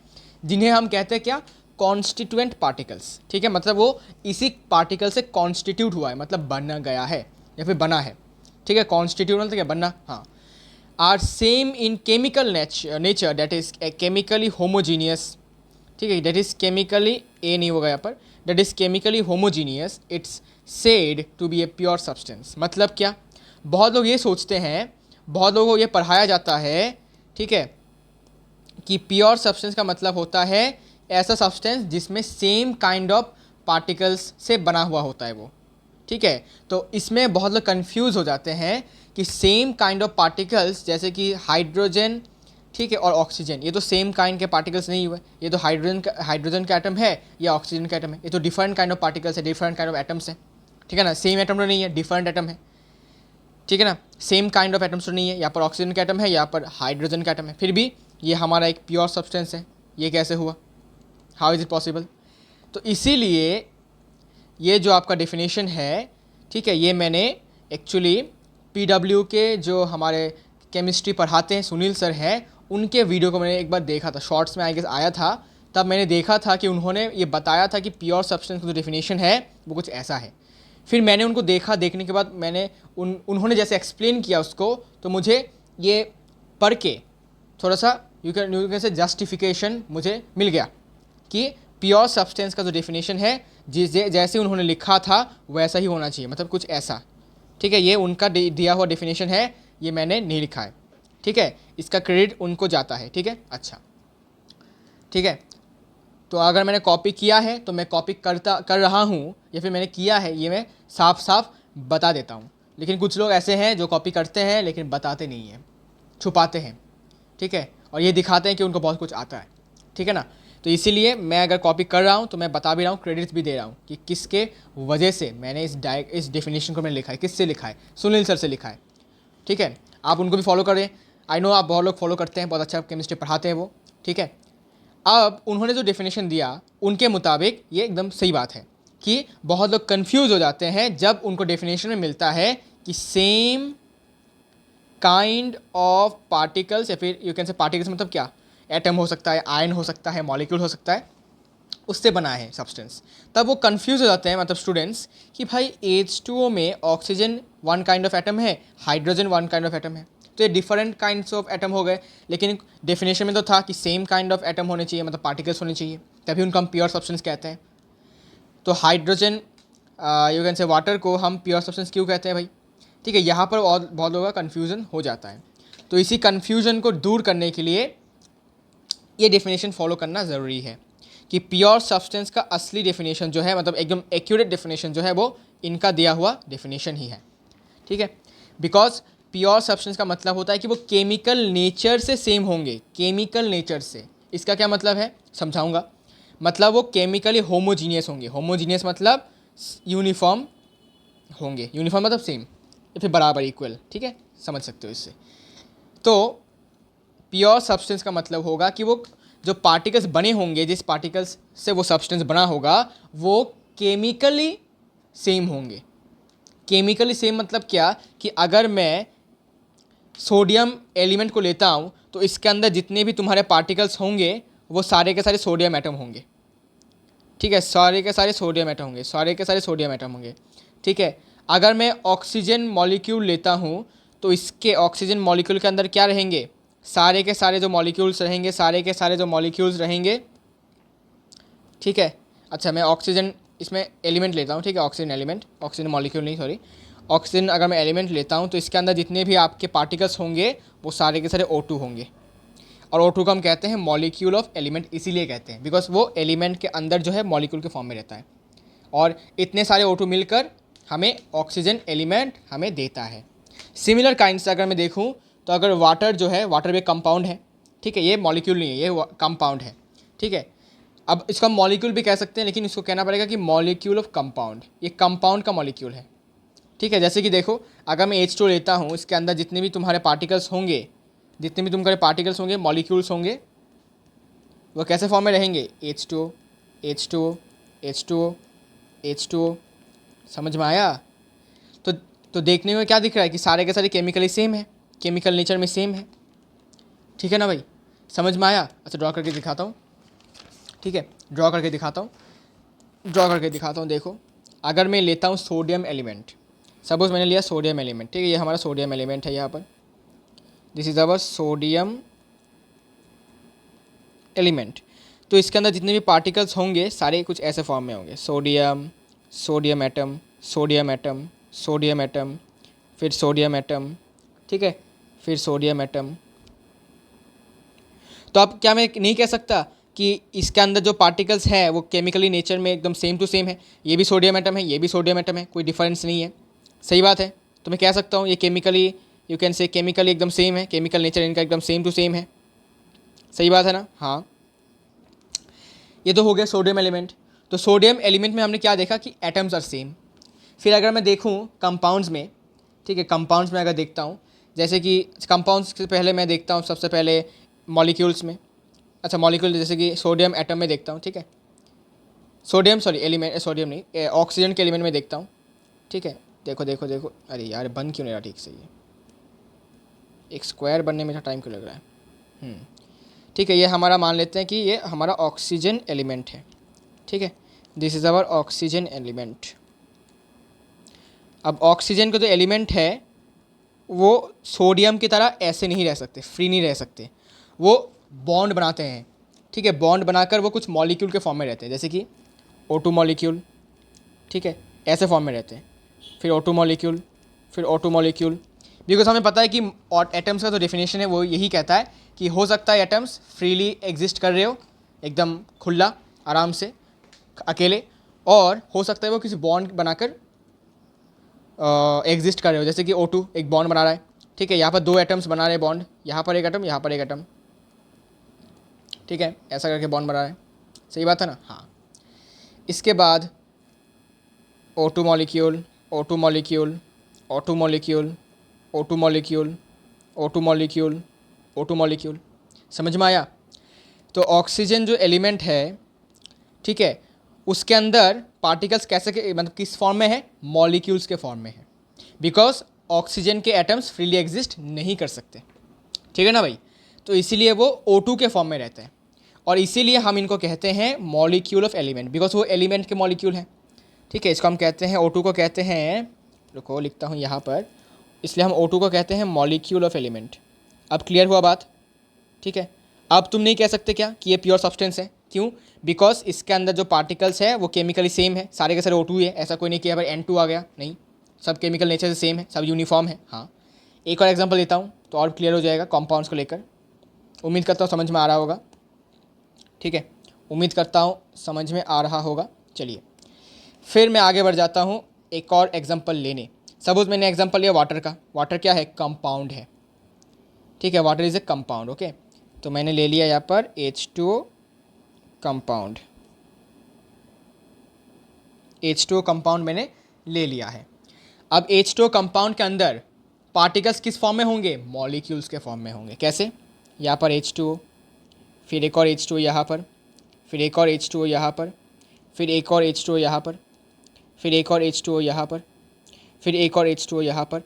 A: जिन्हें हम कहते हैं क्या, कॉन्स्टिट्यूएंट पार्टिकल्स। ठीक है, मतलब वो इसी पार्टिकल से कॉन्स्टिट्यूट हुआ है, मतलब बना गया है या फिर बना है। ठीक है, कॉन्स्टिट्यूट मतलब क्या, बनना, हाँ। Are same in chemical nature, that is chemically homogeneous. ठीक है, दैट इज केमिकली, ए नहीं होगा यहाँ पर, that is chemically homogeneous, it's said to be a pure substance. मतलब क्या, बहुत लोग ये सोचते हैं, बहुत लोगों को ये पढ़ाया जाता है, ठीक है, कि प्योर सब्सटेंस का मतलब होता है ऐसा सब्सटेंस जिसमें सेम काइंड ऑफ पार्टिकल्स से बना हुआ होता है वो। ठीक है, तो इसमें बहुत लोग कंफ्यूज हो जाते हैं कि सेम काइंड ऑफ पार्टिकल्स जैसे कि हाइड्रोजन, ठीक है, और ऑक्सीजन, ये तो सेम काइंड के पार्टिकल्स नहीं हुए। ये तो हाइड्रोजन का एटम है या ऑक्सीजन का एटम है, ये तो डिफरेंट काइंड ऑफ पार्टिकल्स है, डिफरेंट काइंड ऑफ एटम्स है। ठीक है ना, सेम एटम तो नहीं है, डिफरेंट एटम है। ठीक है ना, सेम काइंड ऑफ एटम्स तो नहीं है, यहाँ पर ऑक्सीजन का एटम है, यहाँ पर हाइड्रोजन का एटम है, फिर भी ये हमारा एक प्योर सब्सटेंस है। ये कैसे हुआ, हाउ इज़ इट पॉसिबल? तो इसीलिए ये जो आपका डेफिनेशन है, ठीक है, ये मैंने एक्चुअली PW के जो हमारे केमिस्ट्री पढ़ाते हैं सुनील सर हैं, उनके वीडियो को मैंने एक बार देखा था, शॉर्ट्स में आई गेस आया था, तब मैंने देखा था कि उन्होंने ये बताया था कि प्योर सब्सटेंस का जो डेफिनेशन है वो कुछ ऐसा है। फिर मैंने उनको देखा, देखने के बाद मैंने उन्होंने जैसे एक्सप्लेन किया उसको, तो मुझे ये पढ़ के थोड़ा सा यू कैन से जस्टिफिकेशन मुझे मिल गया कि प्योर सब्सटेंस का जो डेफिनेशन है, जैसे उन्होंने लिखा था वैसा ही होना चाहिए, मतलब कुछ ऐसा। ठीक है, ये उनका दिया हुआ डेफिनेशन है, ये मैंने नहीं लिखा है। ठीक है, इसका क्रेडिट उनको जाता है। ठीक है, अच्छा, ठीक है, तो अगर मैंने कॉपी किया है तो मैं कॉपी कर रहा हूँ, या फिर मैंने किया है, ये मैं साफ साफ बता देता हूँ। लेकिन कुछ लोग ऐसे हैं जो कॉपी करते हैं लेकिन बताते नहीं हैं, छुपाते हैं। ठीक है, और ये दिखाते हैं कि उनको बहुत कुछ आता है। ठीक है ना, तो इसीलिए मैं अगर कॉपी कर रहा हूँ तो मैं बता भी रहा हूँ, क्रेडिट्स भी दे रहा हूँ कि किसके वजह से मैंने इस डेफिनेशन को मैंने लिखा है, किससे लिखा है, सुनील सर से लिखा है। ठीक है, आप उनको भी फॉलो करें, आई नो आप बहुत लोग फॉलो करते हैं, बहुत अच्छा केमिस्ट्री पढ़ाते हैं वो। ठीक है, अब उन्होंने जो डेफिनेशन दिया उनके मुताबिक ये एकदम सही बात है कि बहुत लोग कंफ्यूज हो जाते हैं जब उनको डेफिनेशन में मिलता है कि सेम काइंड ऑफ पार्टिकल्स, या फिर यू कैन से पार्टिकल्स मतलब क्या, एटम हो सकता है, आयन हो सकता है, मॉलिक्यूल हो सकता है, उससे बना है सब्सटेंस। तब वो कंफ्यूज हो जाते हैं, मतलब स्टूडेंट्स, कि भाई H2O में oxygen one kind of atom है, hydrogen one kind of atom है, तो ये डिफरेंट काइंड्स ऑफ एटम हो गए। लेकिन डेफिनेशन में तो था कि सेम काइंड ऑफ एटम होने चाहिए, मतलब पार्टिकल्स होने चाहिए, तभी उनको हम प्योर सब्सटेंस कहते हैं। तो हाइड्रोजन, यू कैन से वाटर को हम प्योर सब्सटेंस क्यों कहते हैं भाई? ठीक है, यहाँ पर बहुत लोगों का कन्फ्यूज़न हो जाता है। तो इसी कन्फ्यूज़न को दूर करने के लिए ये डेफिनेशन फॉलो करना ज़रूरी है कि प्योर सब्सटेंस का असली डेफिनेशन जो है, मतलब एकदम एक्यूरेट डेफिनेशन जो है, वो इनका दिया हुआ डेफिनेशन ही है। ठीक है, बिकॉज प्योर सब्सटेंस का मतलब होता है कि वो केमिकल नेचर से सेम होंगे, केमिकल नेचर से। इसका क्या मतलब है? समझाऊंगा। मतलब वो केमिकली होमोजीनियस होंगे। होमोजीनियस मतलब यूनिफॉर्म होंगे। यूनिफॉर्म मतलब सेम या फिर बराबर, इक्वल, ठीक है, समझ सकते हो इससे। तो प्योर सब्सटेंस का मतलब होगा कि वो जो पार्टिकल्स बने होंगे, जिस पार्टिकल्स से वो सब्सटेंस बना होगा, वो केमिकली सेम होंगे। केमिकली सेम मतलब क्या, कि अगर मैं सोडियम एलिमेंट को लेता हूँ तो इसके अंदर जितने भी तुम्हारे पार्टिकल्स होंगे वो सारे के सारे सोडियम एटम होंगे, ठीक है, सारे के सारे सोडियम एटम होंगे, सारे के सारे सोडियम एटम होंगे, ठीक है। अगर मैं ऑक्सीजन मॉलिक्यूल लेता हूँ तो इसके ऑक्सीजन मॉलिक्यूल के अंदर क्या रहेंगे, सारे के सारे जो मॉलिक्यूल्स रहेंगे, सारे के सारे जो मॉलिक्यूल्स रहेंगे, ठीक है। अच्छा, मैं ऑक्सीजन इसमें एलिमेंट लेता हूँ, ठीक है, ऑक्सीजन एलिमेंट, ऑक्सीजन मॉलिक्यूल नहीं, सॉरी, ऑक्सीजन अगर मैं एलिमेंट लेता हूँ तो इसके अंदर जितने भी आपके पार्टिकल्स होंगे वो सारे के सारे O2 होंगे। और O2 को हम कहते हैं मॉलिक्यूल ऑफ एलिमेंट, इसीलिए कहते हैं बिकॉज वो एलिमेंट के अंदर जो है मॉलिक्यूल के फॉर्म में रहता है। और इतने सारे O2 मिलकर हमें ऑक्सीजन एलिमेंट हमें देता है। सिमिलर काइंड से अगर मैं देखूँ तो अगर वाटर जो है, वाटर भी कंपाउंड है, ठीक है, ये मॉलिक्यूल नहीं है, ये कंपाउंड है, ठीक है। अब इसको हम मॉलिक्यूल भी कह सकते हैं, लेकिन इसको कहना पड़ेगा कि मॉलिक्यूल ऑफ कंपाउंड, ये कंपाउंड का मॉलिक्यूल है, ठीक है। जैसे कि देखो, अगर मैं H2 लेता हूँ, इसके अंदर जितने भी तुम्हारे पार्टिकल्स होंगे, जितने भी तुम्हारे पार्टिकल्स होंगे, मॉलिक्यूल्स होंगे, वो कैसे फॉर्म में रहेंगे, H2O, H2O, H2O, H2O, समझ में आया। तो देखने में क्या दिख रहा है कि सारे के सारे केमिकली सेम है, केमिकल नेचर में सेम है, ठीक है ना भाई, समझ में आया। अच्छा, ड्रॉ करके दिखाता हूँ, ठीक है, ड्रॉ करके दिखाता हूँ, देखो, अगर मैं लेता हूँ सोडियम एलिमेंट, सपोज मैंने लिया सोडियम एलिमेंट, ठीक है, ये हमारा सोडियम एलिमेंट है यहाँ पर, this is our sodium element. तो इसके अंदर जितने भी पार्टिकल्स होंगे सारे कुछ ऐसे फॉर्म में होंगे, sodium, sodium atom, sodium atom, sodium atom, फिर सोडियम एटम, ठीक है, फिर सोडियम एटम। तो अब क्या मैं नहीं कह सकता कि इसके अंदर जो पार्टिकल्स हैं वो केमिकली नेचर में एकदम सेम टू सेम है, ये भी सोडियम एटम है, ये भी सोडियम एटम है, कोई डिफरेंस नहीं है, सही बात है। तो मैं कह सकता हूँ ये chemically, you can say chemically एकदम सेम है, केमिकल नेचर इनका एकदम सेम टू सेम है, सही बात है ना। हाँ, ये तो हो गया सोडियम एलिमेंट। तो सोडियम एलिमेंट में हमने क्या देखा कि एटम्स आर सेम। फिर अगर मैं देखूँ कंपाउंड्स में, ठीक है, कंपाउंड्स में अगर देखता हूँ, जैसे कि कंपाउंड्स से पहले मैं देखता हूँ सबसे पहले मॉलिक्यूल्स में। अच्छा, मॉलिक्यूल जैसे कि सोडियम एटम में देखता हूँ, ठीक है, सोडियम, सॉरी एलिमेंट, सोडियम नहीं, ऑक्सीजन के एलिमेंट में देखता हूँ, ठीक है। देखो देखो देखो, अरे यार बन क्यों नहीं रहा ठीक से, ये एक स्क्वायर बनने में टाइम क्यों लग रहा है। ठीक है, ये हमारा मान लेते हैं कि ये हमारा ऑक्सीजन एलिमेंट है, ठीक है, this is our oxygen element. अब ऑक्सीजन का जो एलिमेंट है वो सोडियम की तरह ऐसे नहीं रह सकते, फ्री नहीं रह सकते, वो बॉन्ड बनाते हैं, ठीक है, बॉन्ड बनाकर वो कुछ मॉलिक्यूल के फॉर्म में रहते हैं, जैसे कि O2 मॉलिक्यूल, ठीक है, ऐसे फॉर्म में रहते हैं, फिर O2 मॉलिक्यूल, फिर O2 मॉलिक्यूल। बिकॉज हमें पता है कि एटम्स का जो डेफिनेशन है वो यही कहता है कि हो सकता है एटम्स फ्रीली एग्जिस्ट कर रहे हो एकदम खुला आराम से अकेले, और हो सकता है वो किसी बॉन्ड बनाकर एग्जिस्ट कर रहे हो, जैसे कि O2 एक बॉन्ड बना रहा है, ठीक है, यहाँ पर दो एटम्स बना रहे हैं बॉन्ड, यहाँ पर एक एटम, यहाँ पर एक एटम, ठीक है, ऐसा करके बॉन्ड बना रहा है, सही बात है ना। हाँ, इसके बाद O2 molecule, O2 molecule, O2 molecule, O2 molecule, O2 molecule, O2 molecule, समझ में आया। तो ऑक्सीजन जो एलिमेंट है, ठीक है, उसके अंदर पार्टिकल्स कैसे के मतलब किस फॉर्म में है, मॉलिक्यूल्स के फॉर्म में है, बिकॉज ऑक्सीजन के एटम्स फ्रीली एग्जिस्ट नहीं कर सकते, ठीक है ना भाई। तो इसीलिए वो O2 के फॉर्म में रहते हैं, और इसीलिए हम इनको कहते हैं मॉलिक्यूल ऑफ एलिमेंट, बिकॉज वो एलिमेंट के मॉलिक्यूल हैं, ठीक है। इसको हम कहते हैं O2 को कहते हैं, रुको लिखता हूँ यहाँ पर, इसलिए हम O2 को कहते हैं मॉलिक्यूल ऑफ एलिमेंट। अब क्लियर हुआ बात, ठीक है। अब तुम नहीं कह सकते क्या कि ये प्योर सब्सटेंस है, क्यों, बिकॉज इसके अंदर जो पार्टिकल्स है वो केमिकली सेम है, सारे के सारे O2 है, ऐसा कोई नहीं कि अगर N2 आ गया, नहीं, सब केमिकल नेचर से सेम है, सब यूनिफॉर्म है। हाँ, एक और एग्जांपल देता हूँ तो और क्लियर हो जाएगा कंपाउंड्स को लेकर, उम्मीद करता हूँ समझ में आ रहा होगा, ठीक है, उम्मीद करता हूँ समझ में आ रहा होगा। चलिए फिर मैं आगे बढ़ जाता हूँ एक और एग्जांपल लेने। सपोज मैंने एग्जांपल लिया वाटर का, वाटर क्या है, कंपाउंड है, ठीक है, water is a compound, okay. तो मैंने ले लिया यहाँ पर H2O कंपाउंड, H2O कंपाउंड मैंने ले लिया है। अब H2O कंपाउंड के अंदर पार्टिकल्स किस फॉर्म में होंगे? मॉलिक्यूल्स के फॉर्म में होंगे। कैसे? यहाँ पर H2O, फिर एक और H2O यहाँ पर, फिर एक और H2O यहाँ पर, फिर एक और H2O यहाँ पर, फिर एक और H2O यहाँ पर, फिर एक और H2O यहाँ पर,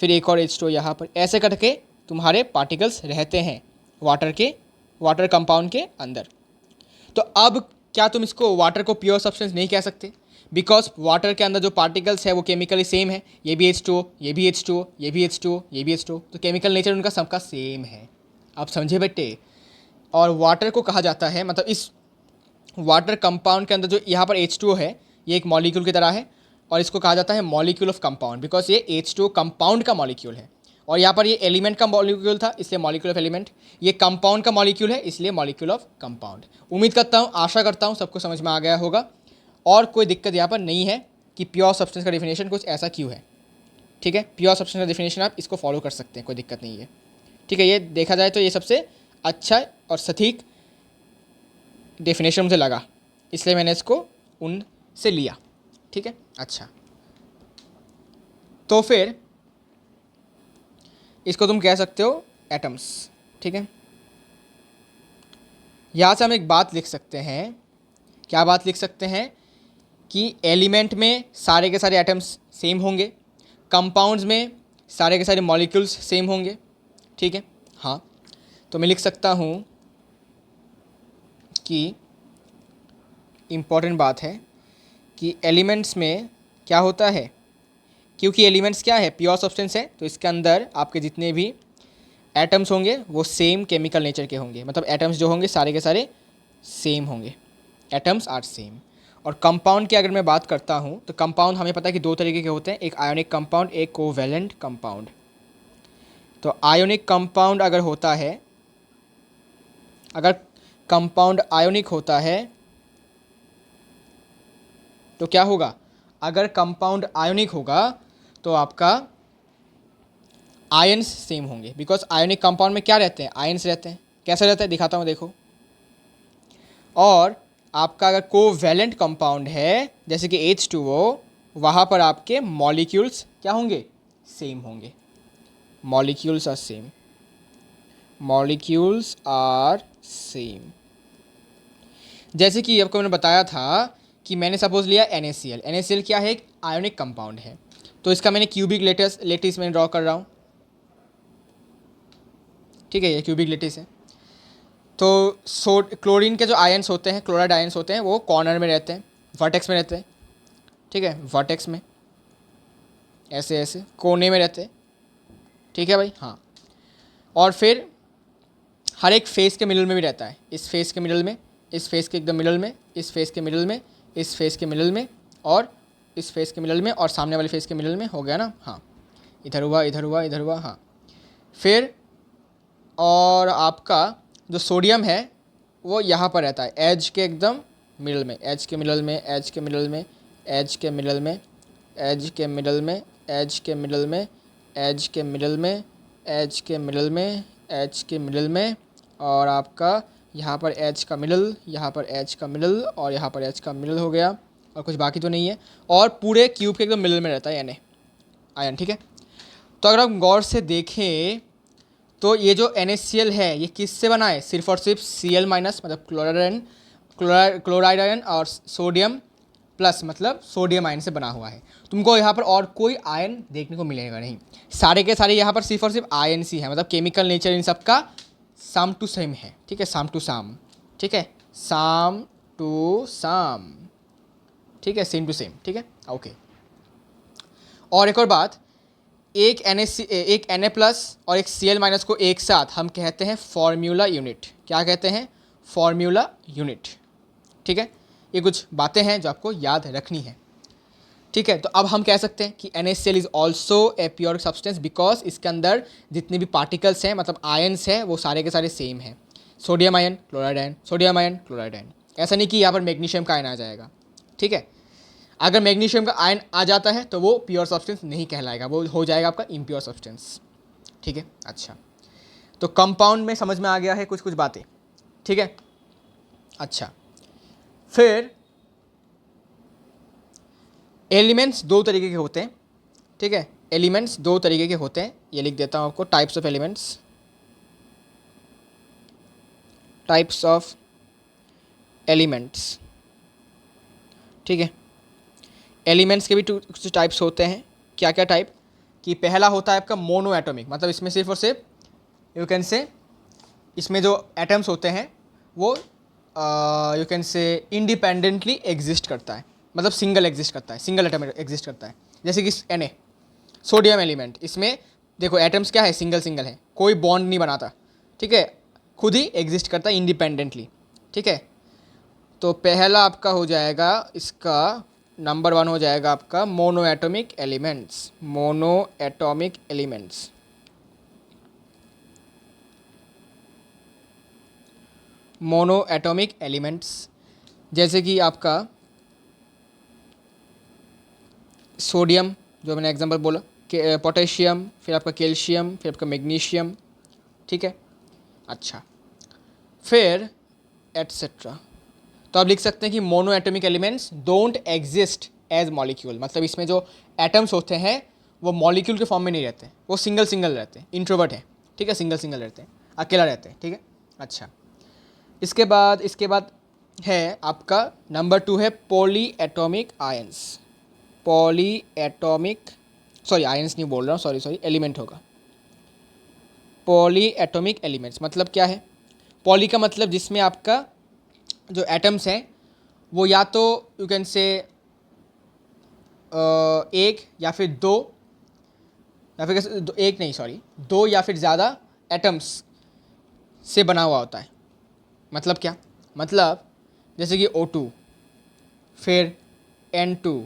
A: फिर एक और H2O यहाँ पर। ऐसे करके तुम्हारे पार्टिकल्स रहते हैं वाटर कंपाउंड के अंदर। तो अब क्या तुम इसको वाटर को प्योर सब्सटेंस नहीं कह सकते? बिकॉज वाटर के अंदर जो पार्टिकल्स है वो केमिकली सेम है। ये भी H2O, ये भी H2O, ये भी H2O, ये भी H2O, तो केमिकल नेचर उनका सबका सेम है। आप समझे बेटे? और वाटर को कहा जाता है, मतलब इस वाटर कंपाउंड के अंदर जो यहाँ पर H2O है ये एक मॉलिक्यूल की तरह है, और इसको कहा जाता है मॉलिक्यूल ऑफ कंपाउंड, बिकॉज ये H2O कंपाउंड का मॉलिक्यूल है। और यहाँ पर ये एलिमेंट का मॉलिक्यूल था इसलिए मॉलिक्यूल ऑफ एलिमेंट, ये कंपाउंड का मॉलिक्यूल है इसलिए मॉलिक्यूल ऑफ कंपाउंड। उम्मीद करता हूँ, आशा करता हूँ सबको समझ में आ गया होगा और कोई दिक्कत यहाँ पर नहीं है कि प्योर सब्सटेंस का डेफिनेशन कुछ ऐसा क्यों है। ठीक है, प्योर सब्सटेंस का डेफिनेशन आप इसको फॉलो कर सकते हैं, कोई दिक्कत नहीं है। ठीक है, ये देखा जाए तो ये सबसे अच्छा और सटीक डेफिनेशन मुझे लगा, इसलिए मैंने इसको उनसे लिया। ठीक है, अच्छा, तो फिर इसको तुम कह सकते हो एटम्स। ठीक है, यहाँ से हम एक बात लिख सकते हैं। क्या बात लिख सकते हैं? कि एलिमेंट में सारे के सारे एटम्स सेम होंगे, कंपाउंड्स में सारे के सारे मॉलिक्यूल्स सेम होंगे। ठीक है, हाँ, तो मैं लिख सकता हूँ कि इम्पॉर्टेंट बात है कि एलिमेंट्स में क्या होता है, क्योंकि एलिमेंट्स क्या है? प्योर सब्सटेंस है, तो इसके अंदर आपके जितने भी एटम्स होंगे वो सेम केमिकल नेचर के होंगे, मतलब एटम्स जो होंगे सारे के सारे सेम होंगे, एटम्स आर सेम। और कंपाउंड की अगर मैं बात करता हूँ तो कंपाउंड हमें पता है कि दो तरीके के होते हैं, एक आयोनिक कंपाउंड, एक कोवैलेंट कंपाउंड। तो आयोनिक कंपाउंड अगर होता है, अगर कंपाउंड आयोनिक होता है तो क्या होगा? अगर कंपाउंड आयोनिक होगा तो आपका आयन्स सेम होंगे, बिकॉज आयोनिक कंपाउंड में क्या रहते हैं? आयन्स रहते हैं। कैसे रहते हैं दिखाता हूँ, देखो। और आपका अगर कोवैलेंट कंपाउंड है जैसे कि H2O, वहाँ पर आपके मॉलिक्यूल्स क्या होंगे? सेम होंगे। Molecules are same, molecules are same. जैसे कि आपको मैंने बताया था कि मैंने सपोज लिया NaCl। NaCl क्या है? एक आयोनिक कंपाउंड है, तो इसका मैंने क्यूबिक लेटिस मैंने ड्रॉ कर रहा हूँ। ठीक है, ये क्यूबिक लेटिस है। तो क्लोरीन के जो आयन्स होते हैं, क्लोराइड आयन्स होते हैं, वो कॉर्नर में रहते हैं, वर्टेक्स में रहते हैं। ठीक है, वर्टेक्स में ऐसे ऐसे कोने में रहते हैं। ठीक है भाई, हाँ। और फिर हर एक फेस के मिडल में भी रहता है, इस फेस के मिडल में, इस फेस के एकदम मिडल में, इस फेस के मिडल में, इस फेस के मिडल में, और इस फेस के मिडल में, और सामने वाले फेस के मिडल में। हो गया ना? हाँ, इधर हुआ, इधर हुआ, इधर हुआ, हाँ। फिर और आपका जो सोडियम है वो यहाँ पर रहता है, एज के एकदम मिडल में, एज के मिडल में, एज के मिडल में, एज के मिडल में, एज के मिडल में, एज के मिडल में, एज के मिडल में, एज के मिडल में, एज के मिडल में, और आपका यहाँ पर एज का मिडल, यहाँ पर एज का मिडल, और यहाँ पर एज का मिडल हो गया, और कुछ बाकी तो नहीं है। और पूरे क्यूब के एकदम मिडल में रहता है यानी आयन। ठीक है, तो अगर हम गौर से देखें तो ये जो NaCl है ये किससे बना है? सिर्फ और सिर्फ Cl माइनस मतलब क्लोराइड आयन और सोडियम प्लस मतलब सोडियम आयन से बना हुआ है। तुमको यहाँ पर और कोई आयन देखने को मिलेगा नहीं, सारे के सारे यहाँ पर सिर्फ और सिर्फ आयन सी है, मतलब केमिकल नेचर इन सब का साम टू सेम है। ठीक है, साम टू साम। ठीक है, साम टू साम। ठीक है, सेम टू सेम। ठीक है, ओके। और एक और बात, एक Na प्लस और एक Cl माइनस को एक साथ हम कहते हैं फॉर्मूला यूनिट। क्या कहते हैं? Formula unit. ठीक है, ये कुछ बातें हैं जो आपको याद रखनी है। ठीक है, तो अब हम कह सकते हैं कि NaCl is also a pure substance because इसके अंदर जितने भी पार्टिकल्स हैं मतलब आयन्स हैं वो सारे के सारे सेम हैं। Sodium ion, chloride ion, sodium ion, chloride ion. ऐसा नहीं कि यहाँ पर मैग्नीशियम का आयन आ जाएगा। ठीक है, अगर मैग्नीशियम का आयन आ जाता है तो वो प्योर सब्सटेंस नहीं कहलाएगा, वो हो जाएगा आपका इम्प्योर सब्सटेंस। ठीक है, अच्छा, तो कंपाउंड में समझ में आ गया है कुछ कुछ बातें। ठीक है, अच्छा, फिर एलिमेंट्स दो तरीके के होते हैं, ठीक है, एलिमेंट्स दो तरीके के होते हैं, ये लिख देता हूँ आपको, types of elements, types of elements, ठीक है। एलिमेंट्स के भी कुछ टाइप्स होते हैं, क्या क्या टाइप, कि पहला होता है आपका मोनो एटॉमिक, मतलब इसमें सिर्फ और सिर्फ यू कैन से इसमें जो एटम्स होते हैं वो यू कैन से इंडिपेंडेंटली एग्जिस्ट करता है, मतलब सिंगल एग्जिस्ट करता है, सिंगल एटम एग्जिस्ट करता है। जैसे कि Na सोडियम एलिमेंट, इसमें देखो एटम्स क्या है, सिंगल सिंगल है, कोई बॉन्ड नहीं बनाता, ठीक है, खुद ही एग्जिस्ट करता है इंडिपेंडेंटली, ठीक है। तो पहला आपका हो जाएगा, इसका नंबर 1 हो जाएगा आपका mono atomic elements, mono atomic elements, mono atomic elements, जैसे कि आपका सोडियम जो मैंने एग्जांपल बोला, पोटेशियम, फिर आपका कैल्शियम, फिर आपका मैग्नीशियम, ठीक है। अच्छा, फिर एटसेट्रा। तो आप लिख सकते हैं कि mono atomic elements don't exist as molecule, मतलब इसमें जो एटम्स होते हैं वो मॉलिक्यूल के फॉर्म में नहीं रहते, वो सिंगल सिंगल रहते हैं, इंट्रोवर्ट है, ठीक है, सिंगल सिंगल रहते हैं, अकेला रहते हैं, ठीक है। अच्छा, इसके बाद है आपका नंबर 2 है poly atomic ions, poly atomic, sorry ions नहीं बोल रहा हूँ, सॉरी एलिमेंट होगा। पॉली एटॉमिक एलिमेंट्स मतलब क्या है, पॉली का मतलब जिसमें आपका जो एटम्स हैं वो या तो यू कैन से एक या फिर दो, या फिर एक नहीं सॉरी, दो या फिर ज़्यादा एटम्स से बना हुआ होता है। मतलब क्या, मतलब जैसे कि O2, फिर N2,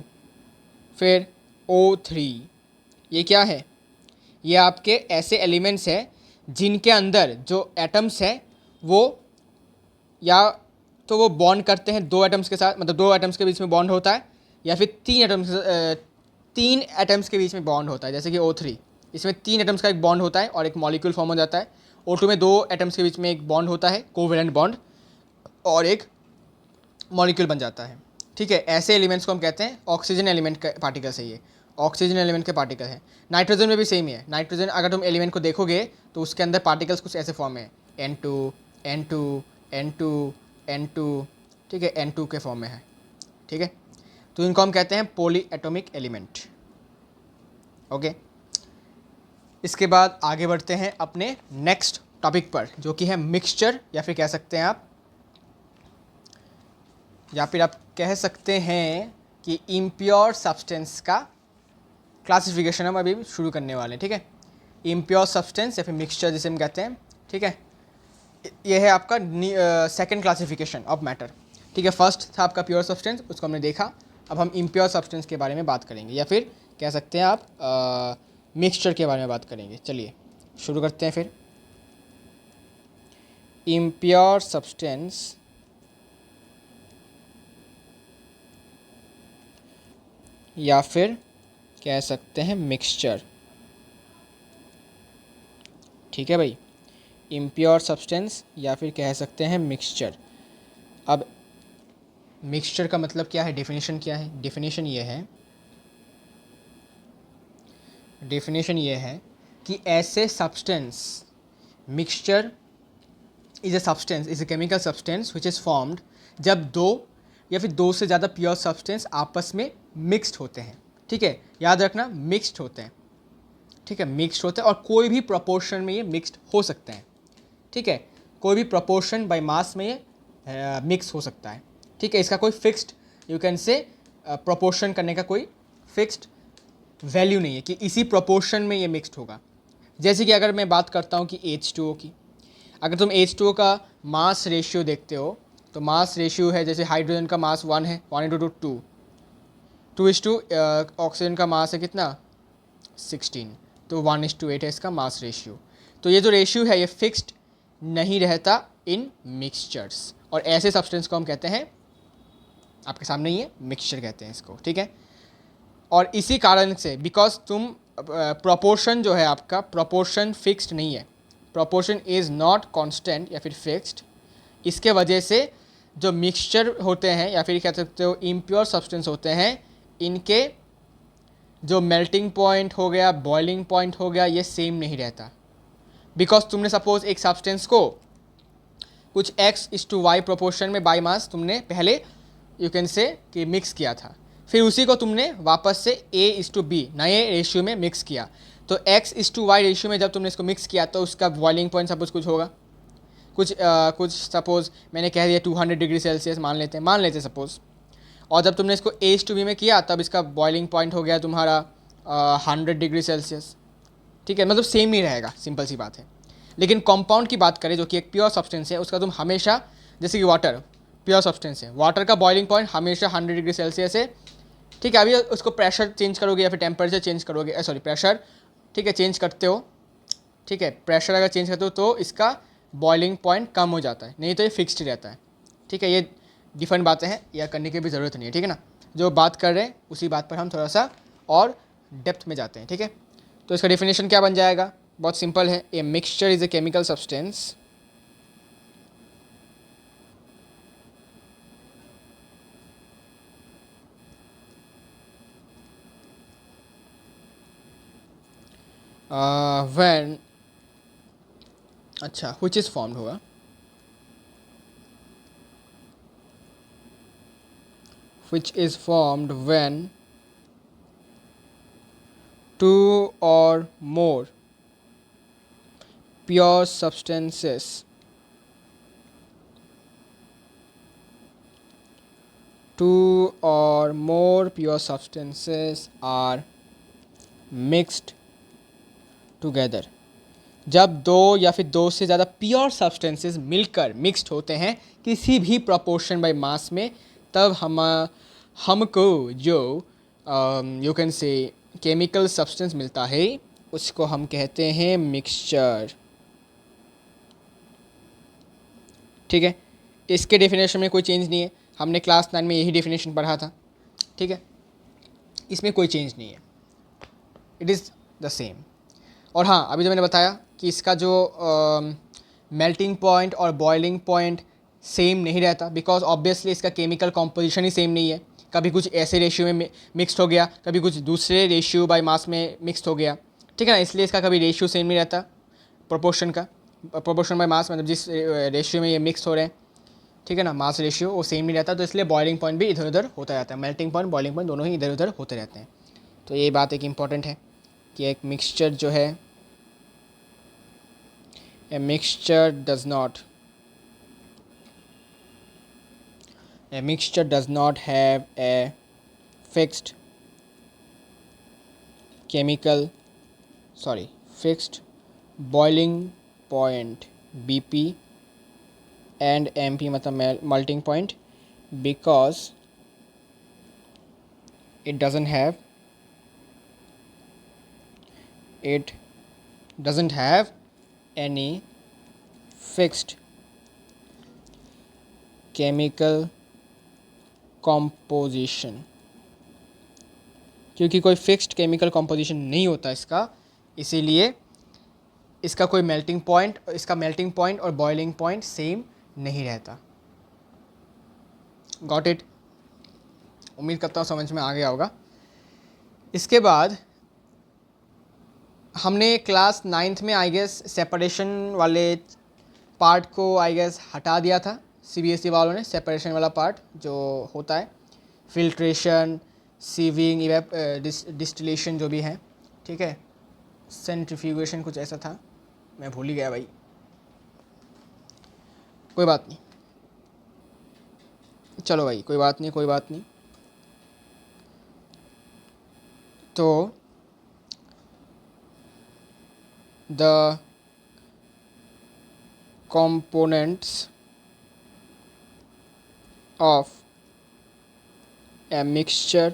A: फिर O3, ये क्या है, ये आपके ऐसे एलिमेंट्स हैं जिनके अंदर जो एटम्स हैं वो या तो वो बॉन्ड करते हैं दो एटम्स के साथ, मतलब दो एटम्स के बीच में बॉन्ड होता है, या फिर तीन एटम्स के बीच में बॉन्ड होता है। जैसे कि O3, इसमें 3 एटम्स का एक बॉन्ड होता है और एक मॉलिक्यूल फॉर्म हो जाता है। O2 में 2 एटम्स के बीच में एक बॉन्ड होता है, कोवेलेंट बॉन्ड, और एक मॉलिक्यूल बन जाता है, ठीक है। ऐसे एलिमेंट्स को हम कहते हैं ऑक्सीजन एलिमेंट का पार्टिकल्स है, ये ऑक्सीजन एलिमेंट के पार्टिकल है। नाइट्रोजन में भी सेम ही है, नाइट्रोजन अगर तुम एलिमेंट को देखोगे तो उसके अंदर पार्टिकल्स कुछ ऐसे फॉर्म है, N2 N2 N2 N2, ठीक है, N2 के फॉर्म में है, ठीक है। तो इनको हम कहते हैं पॉली एटॉमिक एलिमेंट, ओके। इसके बाद आगे बढ़ते हैं अपने नेक्स्ट टॉपिक पर, जो कि है मिक्सचर, या फिर कह सकते हैं आप, या फिर आप कह सकते हैं कि इम्प्योर सब्सटेंस का क्लासिफिकेशन हम अभी शुरू करने वाले हैं, ठीक है। इम्प्योर सब्सटेंस या फिर मिक्सचर जिसे हम कहते हैं, ठीक है। ये है आपका सेकंड क्लासिफिकेशन ऑफ मैटर, ठीक है। फर्स्ट था आपका प्योर सब्सटेंस, उसको हमने देखा। अब हम इम्प्योर सब्सटेंस के बारे में बात करेंगे, या फिर कह सकते हैं आप मिक्सचर के बारे में बात करेंगे। चलिए शुरू करते हैं फिर। इम्प्योर सब्सटेंस या फिर कह सकते हैं मिक्सचर, ठीक है भाई। इम्प्योर सब्सटेंस या फिर कह सकते हैं मिक्सचर। अब मिक्सचर का मतलब क्या है, डेफिनेशन क्या है, डेफिनेशन ये है कि ऐसे substance, mixture is a substance, is a chemical substance which is formed जब दो या फिर दो से ज़्यादा प्योर सब्सटेंस आपस में मिक्स्ड होते हैं, ठीक है। याद रखना मिक्स्ड होते हैं, ठीक है, मिक्स्ड होते हैं, और कोई भी प्रोपोर्शन में ये मिक्स्ड हो सकते हैं, ठीक है। कोई भी प्रोपोर्शन बाय मास में ये मिक्स हो सकता है, ठीक है। इसका कोई फिक्स्ड यू कैन से प्रोपोर्शन करने का कोई फिक्स्ड वैल्यू नहीं है कि इसी प्रोपोर्शन में ये मिक्स्ड होगा। जैसे कि अगर मैं बात करता हूँ कि H2O की, अगर तुम H2O का मास रेशियो देखते हो तो मास रेशियो है, जैसे हाइड्रोजन का मास 1 है, 1:2, 2:2 ऑक्सीजन का मास है कितना 16, तो 1:8 है इसका मास रेशियो। तो ये जो रेशियो है ये फिक्स्ड नहीं रहता इन मिक्सचर्स, और ऐसे सब्सटेंस को हम कहते हैं, आपके सामने ही है, मिक्सचर कहते हैं इसको, ठीक है। और इसी कारण से बिकॉज तुम प्रोपोर्शन जो है आपका, प्रोपोर्शन फिक्स्ड नहीं है, प्रोपोर्शन इज़ नॉट कांस्टेंट या फिर फिक्स्ड, इसके वजह से जो मिक्सचर होते हैं या फिर कह सकते हो इम्प्योर सब्सटेंस होते हैं, इनके जो मेल्टिंग पॉइंट हो गया, बॉइलिंग पॉइंट हो गया, ये सेम नहीं रहता। बिकॉज तुमने सपोज एक सब्सटेंस को कुछ x/y प्रोपोर्शन में बाई मास तुमने पहले यू कैन से कि मिक्स किया था, फिर उसी को तुमने वापस से A/B नए रेशियो में मिक्स किया। तो x/y रेशियो में जब तुमने इसको मिक्स किया तो उसका बॉइलिंग पॉइंट सपोज कुछ होगा, कुछ सपोज मैंने कह दिया 200 डिग्री सेल्सियस मान लेते सपोज। और जब तुमने इसको A/B में किया तब इसका बॉइलिंग पॉइंट हो गया तुम्हारा 100 डिग्री सेल्सियस। ठीक है, मतलब सेम ही रहेगा, सिंपल सी बात है। लेकिन कंपाउंड की बात करें जो कि एक प्योर सब्सटेंस है, उसका तुम हमेशा, जैसे कि वाटर प्योर सब्सटेंस है, वाटर का बॉइलिंग पॉइंट हमेशा 100 डिग्री सेल्सियस है। ठीक है, अभी उसको प्रेशर चेंज करोगे या फिर टेम्परेचर चेंज करोगे, सॉरी प्रेशर, ठीक है, चेंज करते हो, ठीक है, प्रेशर अगर चेंज करते हो तो इसका बॉइलिंग पॉइंट कम हो जाता है, नहीं तो ये फिक्स्ड रहता है। ठीक है, ये डिफरेंट बातें हैं, यह करने की भी ज़रूरत नहीं है। ठीक है ना, जो बात कर रहे हैं उसी बात पर हम थोड़ा सा और डेप्थ में जाते हैं। ठीक है, तो इसका डेफिनेशन क्या बन जाएगा, बहुत सिंपल है। A mixture is a chemical substance when, अच्छा व्हिच इज फॉर्म्ड होगा, which is formed when two or more pure substances are mixed together। जब दो या फिर दो से ज़्यादा प्योर सब्सटेंसेस मिलकर मिक्स्ड होते हैं किसी भी प्रोपोर्शन बाय मास में, तब हमको जो यू कैन से केमिकल सब्सटेंस मिलता है उसको हम कहते हैं मिक्सचर। ठीक है, इसके डेफिनेशन में कोई चेंज नहीं है, हमने क्लास 9 में यही डेफिनेशन पढ़ा था। ठीक है, इसमें कोई चेंज नहीं है, इट इज़ द सेम। और हाँ, अभी जो मैंने बताया कि इसका जो मेल्टिंग पॉइंट और बॉइलिंग पॉइंट सेम नहीं रहता, बिकॉज ऑब्वियसली इसका केमिकल कॉम्पोजिशन ही सेम नहीं है। कभी कुछ ऐसे रेशियो में मिक्सड हो गया, कभी कुछ दूसरे रेशियो बाय मास में मिक्सड हो गया। ठीक है ना, इसलिए इसका कभी रेशियो सेम नहीं रहता प्रोपोर्शन का, प्रोपोर्शन बाय मास, मतलब जिस रेशियो में ये मिक्स हो रहे हैं, ठीक है ना, मास रेशियो वो सेम नहीं रहता, तो इसलिए बॉइलिंग पॉइंट भी इधर उधर होता रहता है, मेल्टिंग पॉइंट बॉइलिंग पॉइंट दोनों ही इधर उधर होते रहते हैं। तो ये बात एक इम्पॉर्टेंट है कि एक मिक्सचर जो है, a mixture does not have a fixed fixed boiling point BP and MP, मतलब melting point, because it doesn't have any fixed chemical composition। क्योंकि कोई फिक्स्ड केमिकल कॉम्पोजिशन नहीं होता इसका, इसीलिए इसका कोई मेल्टिंग पॉइंट और बॉइलिंग पॉइंट सेम नहीं रहता। Got it? उम्मीद करता हूँ समझ में आ गया होगा। इसके बाद हमने क्लास 9th में आई गेस सेपरेशन वाले पार्ट को आई गेस हटा दिया था, CBSE वालों ने सेपरेशन वाला पार्ट जो होता है, फिल्ट्रेशन, सीविंग, डिस्टिलेशन जो भी है। ठीक है, सेंट्रीफ्यूगेशन कुछ ऐसा था, मैं भूल ही गया भाई, कोई बात नहीं, चलो भाई कोई बात नहीं। तो the components of a mixture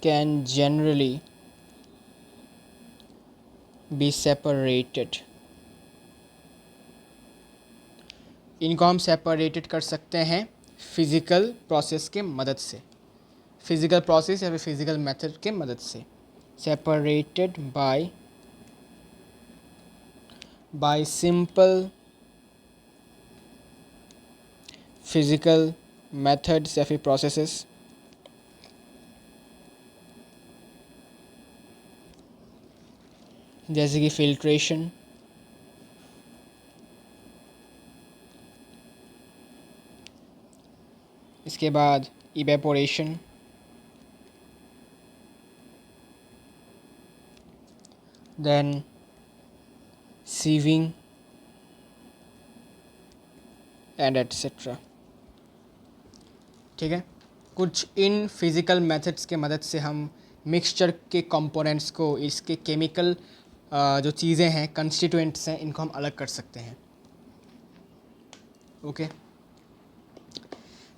A: can generally be separated। इनको हम सेपरेटेड कर सकते हैं फिज़िकल प्रोसेस के मदद से, फिज़िकल प्रोसेस या फिर फिज़िकल मेथड के मदद से। separated by simple physical methods या फिर प्रोसेसेस, जैसे कि फिल्ट्रेशन, इसके बाद evaporation, then sieving and etcetera. ठीक है, कुछ इन फिज़िकल मेथड्स के मदद से हम मिक्सचर के कंपोनेंट्स को, इसके केमिकल जो चीज़ें हैं, कंस्टिट्यूएंट्स हैं, इनको हम अलग कर सकते हैं। ओके,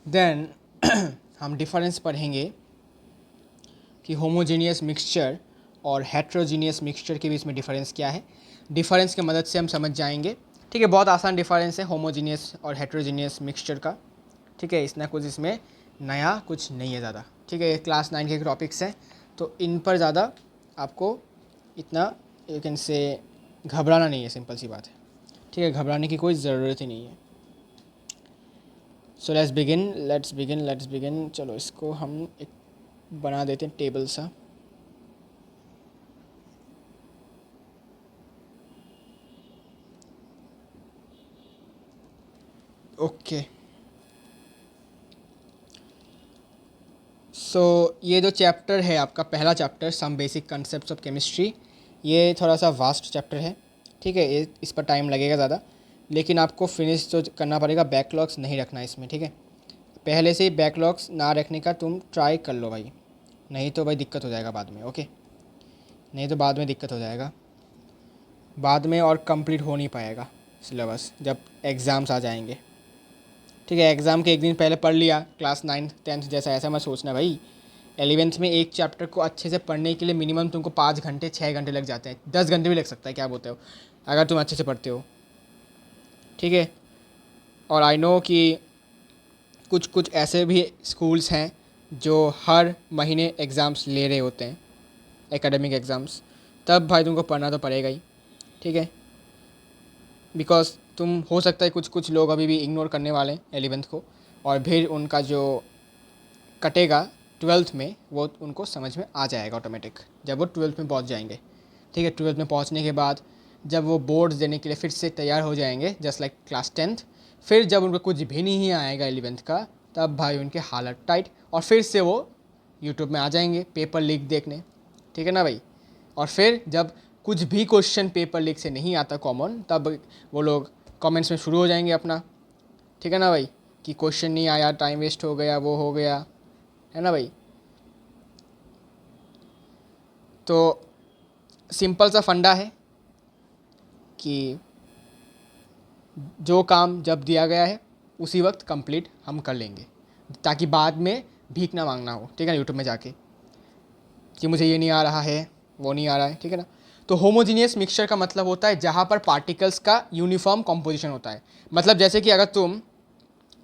A: देन हम डिफरेंस पढ़ेंगे कि होमोजेनियस मिक्सचर और हेट्रोजीनियस मिक्सचर के बीच में डिफरेंस क्या है। डिफरेंस की मदद से हम समझ जाएंगे। ठीक है, बहुत आसान डिफरेंस है होमोजेनियस और हेट्रोजीनियस मिक्सचर का। ठीक है, इतना कुछ इसमें नया कुछ नहीं है ज़्यादा। ठीक है, ये क्लास 9 के टॉपिक्स हैं, तो इन पर ज़्यादा आपको इतना यू कैन से घबराना नहीं है, सिंपल सी बात है। ठीक है, घबराने की कोई ज़रूरत ही नहीं है। So let's begin. चलो इसको हम एक बना देते हैं टेबल सा। ओके, सो ये जो चैप्टर है आपका पहला chapter, some basic concepts of chemistry, ये थोड़ा सा वास्ट चैप्टर है। ठीक है, ये इस पर टाइम लगेगा ज़्यादा, लेकिन आपको फिनिश जो करना पड़ेगा, बैकलॉग्स नहीं रखना इसमें। ठीक है, पहले से ही बैकलॉग्स ना रखने का तुम ट्राई कर लो भाई, नहीं तो भाई दिक्कत हो जाएगा बाद में। ओके, नहीं तो बाद में दिक्कत हो जाएगा बाद में, और कंप्लीट हो नहीं पाएगा सिलेबस जब एग्ज़ाम्स आ जाएंगे। ठीक है, एग्ज़ाम के एक दिन पहले पढ़ लिया क्लास 9 10 जैसा, ऐसा मत सोचना भाई। 11th में एक चैप्टर को अच्छे से पढ़ने के लिए मिनिमम तुमको 5 घंटे 6 घंटे लग जाते हैं, 10 घंटे भी लग सकता है, क्या बोलते हो, अगर तुम अच्छे से पढ़ते हो। ठीक है, और आई नो कि कुछ कुछ ऐसे भी स्कूल्स हैं जो हर महीने एग्ज़ाम्स ले रहे होते हैं, एकेडमिक एग्ज़ाम्स, तब भाई तुमको पढ़ना तो पड़ेगा ही। ठीक है, बिकॉज तुम हो सकता है कुछ कुछ लोग अभी भी इग्नोर करने वाले हैं 11th को, और फिर उनका जो कटेगा 12th में वो उनको समझ में आ जाएगा ऑटोमेटिक, जब वो 12th में पहुंच जाएंगे। ठीक है, 12th में पहुंचने के बाद जब वो बोर्ड्स देने के लिए फिर से तैयार हो जाएंगे, जस्ट लाइक क्लास 10th, फिर जब उनको कुछ भी नहीं आएगा 11th का, तब भाई उनके हालत टाइट, और फिर से वो यूट्यूब में आ जाएंगे पेपर लीक देखने। ठीक है ना भाई, और फिर जब कुछ भी क्वेश्चन पेपर लीक से नहीं आता कॉमन, तब वो लोग कमेंट्स में शुरू हो जाएंगे अपना। ठीक है ना भाई, कि क्वेश्चन नहीं आया, टाइम वेस्ट हो गया, वो हो गया, है ना भाई। तो सिंपल सा फंडा है कि जो काम जब दिया गया है उसी वक्त कंप्लीट हम कर लेंगे, ताकि बाद में भीख ना मांगना हो। ठीक है ना, यूट्यूब में जाके कि मुझे ये नहीं आ रहा है, वो नहीं आ रहा है। ठीक है ना, तो होमोजीनियस मिक्सचर का मतलब होता है जहाँ पर पार्टिकल्स का यूनिफॉर्म कॉम्पोजिशन होता है। मतलब जैसे कि अगर तुम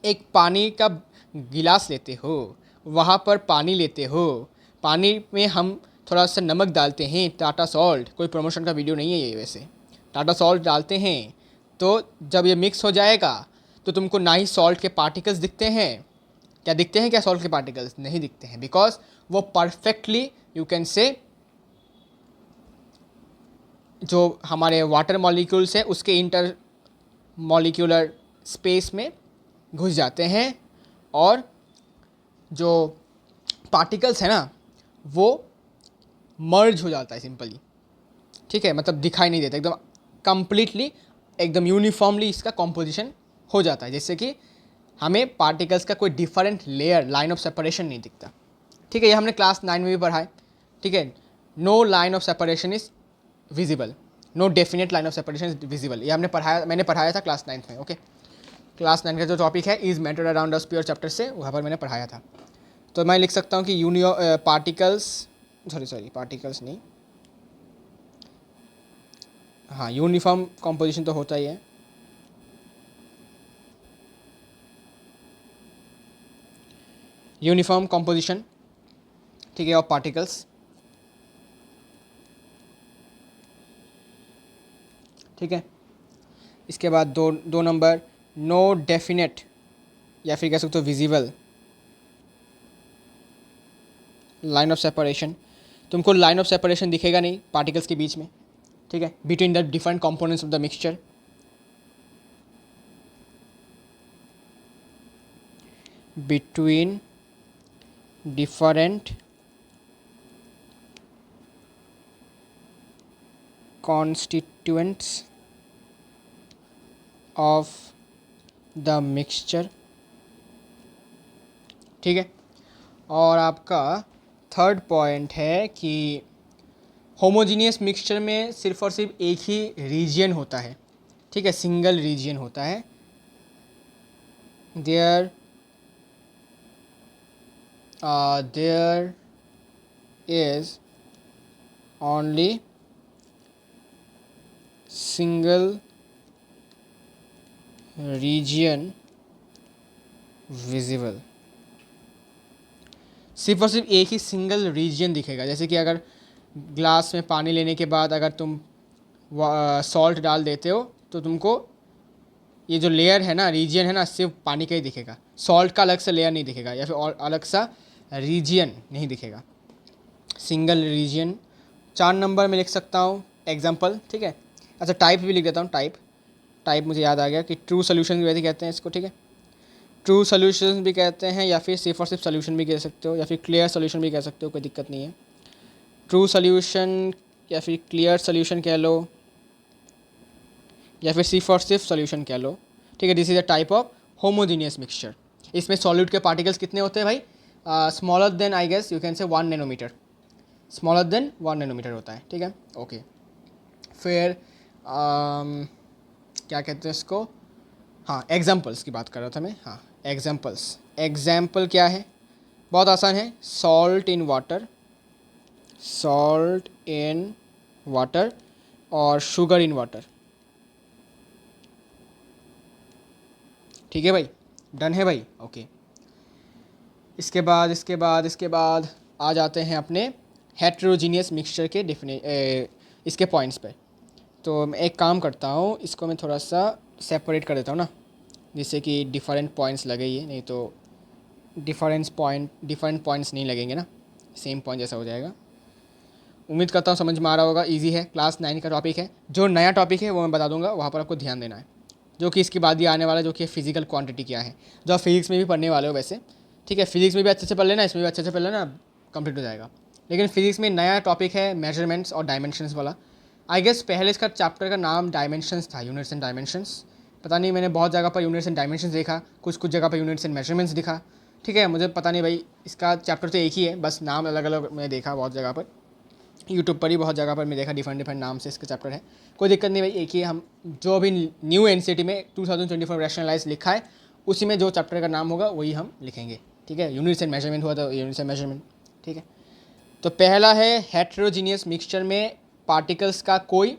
A: एक पानी का गिलास लेते हो, वहाँ पर पानी लेते हो, पानी में हम थोड़ा सा नमक डालते हैं, टाटा सॉल्ट, कोई प्रमोशन का वीडियो नहीं है ये वैसे, टाटा सॉल्ट डालते हैं, तो जब ये मिक्स हो जाएगा तो तुमको ना ही सॉल्ट के पार्टिकल्स दिखते हैं, क्या दिखते हैं क्या सॉल्ट के पार्टिकल्स, नहीं दिखते हैं, बिकॉज वो परफेक्टली यू कैन से जो हमारे वाटर मॉलिक्यूल्स हैं उसके इंटर मॉलिक्यूलर स्पेस में घुस जाते हैं, और जो पार्टिकल्स है ना वो मर्ज हो जाता है सिंपली। ठीक है, मतलब दिखाई नहीं देता, एकदम कंप्लीटली एकदम यूनिफॉर्मली इसका कॉम्पोजिशन हो जाता है, जिससे कि हमें पार्टिकल्स का कोई different layer, line of separation नहीं दिखता। ठीक है, ये हमने क्लास 9 में भी पढ़ा है। ठीक है, no line of separation is visible, no definite line of separation is visible, ये हमने पढ़ाया, मैंने पढ़ाया था क्लास 9 में। ओके, क्लास 9 का जो टॉपिक है is matter around us pure chapter से, वहाँ पर मैंने पढ़ाया था। तो मैं लिख सकता हूँ कि पार्टिकल्स, सॉरी पार्टिकल्स नहीं, हाँ यूनिफॉर्म कॉम्पोजिशन तो होता ही है। यूनिफॉर्म कॉम्पोजिशन, ठीक है, ऑफ पार्टिकल्स। ठीक है, इसके बाद दो नंबर, नो डेफिनेट या फिर कह सकते हो विजिबल लाइन ऑफ सेपरेशन। तुमको लाइन ऑफ सेपरेशन दिखेगा नहीं पार्टिकल्स के बीच में, ठीक है, between the different components of the mixture. Between different constituents of the mixture, ठीक है। और आपका थर्ड पॉइंट है कि होमोजीनियस मिक्सचर में सिर्फ और सिर्फ एक ही रीजन होता है, ठीक है, सिंगल रीजन होता है। There is only single region visible. सिर्फ और सिर्फ एक ही सिंगल रीजन दिखेगा। जैसे कि अगर ग्लास में पानी लेने के बाद अगर तुम सॉल्ट डाल देते हो तो तुमको ये जो लेयर है ना, रीजन है ना, सिर्फ पानी का ही दिखेगा, सॉल्ट का अलग से लेयर नहीं दिखेगा, या फिर और अलग सा रीजन नहीं दिखेगा, सिंगल रीजन। 4 नंबर में लिख सकता हूँ एग्जाम्पल, ठीक है। अच्छा, टाइप भी लिख देता हूँ। टाइप मुझे याद आ गया कि ट्रू सोल्यूशन वैसे कहते हैं इसको, ठीक है। ट्रू सोल्यूशन भी कहते हैं, या फिर सिर्फ और सिर्फ सोल्यूशन भी कह सकते हो, या फिर क्लियर सोल्यूशन भी कह सकते हो, कोई दिक्कत नहीं है। ट्रू सोल्यूशन या फिर क्लियर सोल्यूशन कह लो, या फिर सिर्फ और सिर्फ सोल्यूशन कह लो, ठीक है। This is a type of homogeneous mixture. इसमें सॉल्यूट के पार्टिकल्स कितने होते हैं भाई? Smaller than, I guess you can say 1 nanometre, smaller than 1 nanometre होता है, ठीक है, ओके। फिर क्या कहते हैं इसको, हाँ, एग्जाम्पल्स की बात कर रहा था मैं। हाँ, एग्जाम्पल क्या है? बहुत आसान है, सॉल्ट इन वाटर और शुगर इन वाटर, ठीक है भाई, डन है भाई, ओके। इसके बाद आ जाते हैं अपने हेट्रोजीनियस मिक्सचर के इसके पॉइंट्स पे। तो मैं एक काम करता हूँ, इसको मैं थोड़ा सा सेपरेट कर देता हूँ ना, जिससे कि डिफरेंट पॉइंट्स लगे, ये नहीं तो डिफरेंट पॉइंट्स नहीं लगेंगे ना, सेम पॉइंट जैसा हो जाएगा। उम्मीद करता हूँ समझ में आ रहा होगा, इजी है, क्लास 9 का टॉपिक है। जो नया टॉपिक है वो मैं बता दूंगा, वहाँ पर आपको ध्यान देना है, जो कि इसके बाद ही आने वाला है, जो कि फिजिकल क्वांटिटी क्या है, जो आप फिजिक्स में भी पढ़ने वाले हो वैसे, ठीक है। फिजिक्स में भी अच्छे से पढ़ लेना, इसमें भी अच्छे से पढ़ लेना, कंप्लीट हो जाएगा। लेकिन फिजिक्स में नया टॉपिक है मेजरमेंट्स और डायमेंशंस वाला। आई गेस पहले इसका चैप्टर का नाम डायमेंशंस था, यूनिट्स एंड डायमेंशंस। पता नहीं, मैंने बहुत जगह पर यूनिट्स एंड डायमेंशंस देखा, कुछ जगह पर यूनिट्स एंड मेजरमेंट्स दिखा, ठीक है। मुझे पता नहीं भाई, इसका चैप्टर तो एक ही है, बस नाम अलग अलग मैंने देखा बहुत जगह पर, यूट्यूब पर ही बहुत जगह पर मैं देखा, डिफरेंट नाम से इसका चैप्टर है। कोई दिक्कत नहीं भाई, एक ही हम जो अभी न्यू एनसीईआरटी में 2024 रैशनलाइज लिखा है, उसी में जो चैप्टर का नाम होगा वही हम लिखेंगे, ठीक है। यूनिट्स एंड मेजरमेंट हुआ तो यूनिट्स एंड मेजरमेंट, ठीक है। तो पहला है हेट्रोजीनियस मिक्सचर में पार्टिकल्स का कोई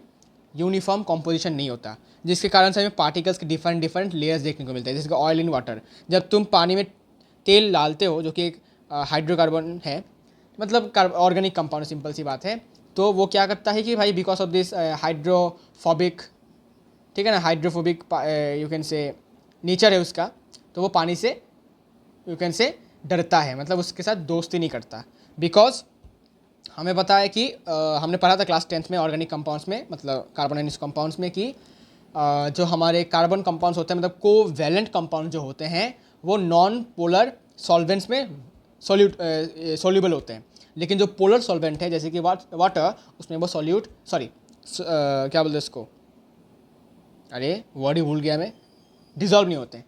A: यूनिफॉर्म कॉम्पोजिशन नहीं होता, जिसके कारण से हमें पार्टिकल्स के डिफरेंट लेयर्स देखने को मिलते हैं। जैसे ऑयल इन वाटर, जब तुम पानी में तेल डालते हो, जो कि एक हाइड्रोकार्बन है, मतलब ऑर्गेनिक कंपाउंड, सिंपल सी बात है, तो वो क्या करता है कि भाई बिकॉज ऑफ दिस हाइड्रोफोबिक, ठीक है ना, हाइड्रोफोबिक यू कैन से नेचर है उसका, तो वो पानी से यू कैन से डरता है, मतलब उसके साथ दोस्ती नहीं करता। बिकॉज हमें पता है कि हमने पढ़ा था क्लास 10th में ऑर्गेनिक कंपाउंड्स में, मतलब कार्बोनाइनिस कंपाउंड्स में, कि जो हमारे कार्बन कंपाउंड्स होते हैं, मतलब कोवैलेंट कंपाउंड जो होते हैं, वो नॉन पोलर सॉल्वेंट्स में सोल्यूबल होते हैं। लेकिन जो पोलर सॉल्वेंट है, जैसे कि वाटर, उसमें वो क्या बोलते हैं इसको, अरे वर्ड ही भूल गया मैं, डिज़ोल्व नहीं होते हैं,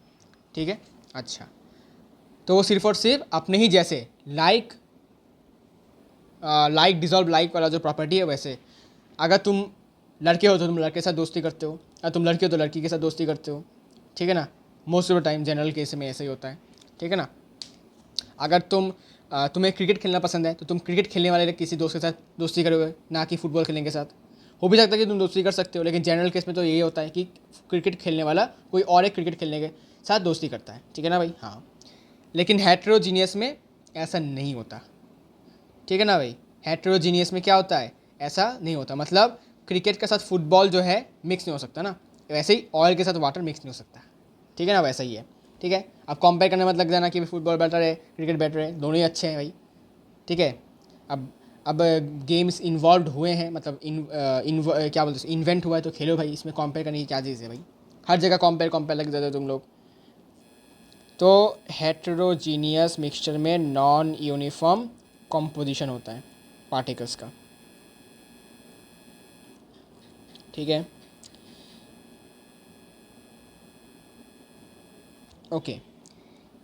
A: ठीक है। अच्छा, तो वो सिर्फ और सिर्फ अपने ही जैसे लाइक डिज़ोल्व लाइक वाला जो प्रॉपर्टी है, वैसे अगर तुम लड़के हो तो तुम लड़के के साथ दोस्ती करते हो, अगर तुम लड़के हो तो लड़की के साथ दोस्ती करते हो, ठीक है ना। Most of the time general case में ऐसा ही होता है, ठीक है ना। अगर तुम्हें क्रिकेट खेलना पसंद है तो तुम क्रिकेट खेलने वाले किसी दोस्त के साथ दोस्ती करोगे, ना कि फुटबॉल खेलने के साथ। हो भी सकता है कि तुम दोस्ती कर सकते हो, लेकिन जनरल केस में तो यही होता है कि क्रिकेट खेलने वाला कोई और एक क्रिकेट खेलने के साथ दोस्ती करता है, ठीक है ना भाई, हाँ। लेकिन हेट्रोजीनियस में ऐसा नहीं होता, ठीक है ना भाई। हेट्रोजीनियस में क्या होता है, ऐसा नहीं होता, मतलब क्रिकेट के साथ फुटबॉल जो है मिक्स नहीं हो सकता ना, वैसे ही ऑयल के साथ वाटर मिक्स नहीं हो सकता, ठीक है ना, वैसा ही है, ठीक है। अब कंपेयर करने मत लग जाना कि फुटबॉल बेटर है क्रिकेट बेटर है, दोनों ही अच्छे हैं भाई, ठीक है। अब गेम्स इन्वॉल्व हुए हैं, मतलब क्या बोलते हैं, इन्वेंट हुआ है, तो खेलो भाई, इसमें कंपेयर करने की क्या चीज़ है भाई, हर जगह कंपेयर लग जाते हो तुम लोग। तो हेट्रोजीनियस मिक्सचर में नॉन यूनिफॉर्म कॉम्पोजिशन होता है पार्टिकल्स का, ठीक है। ओके,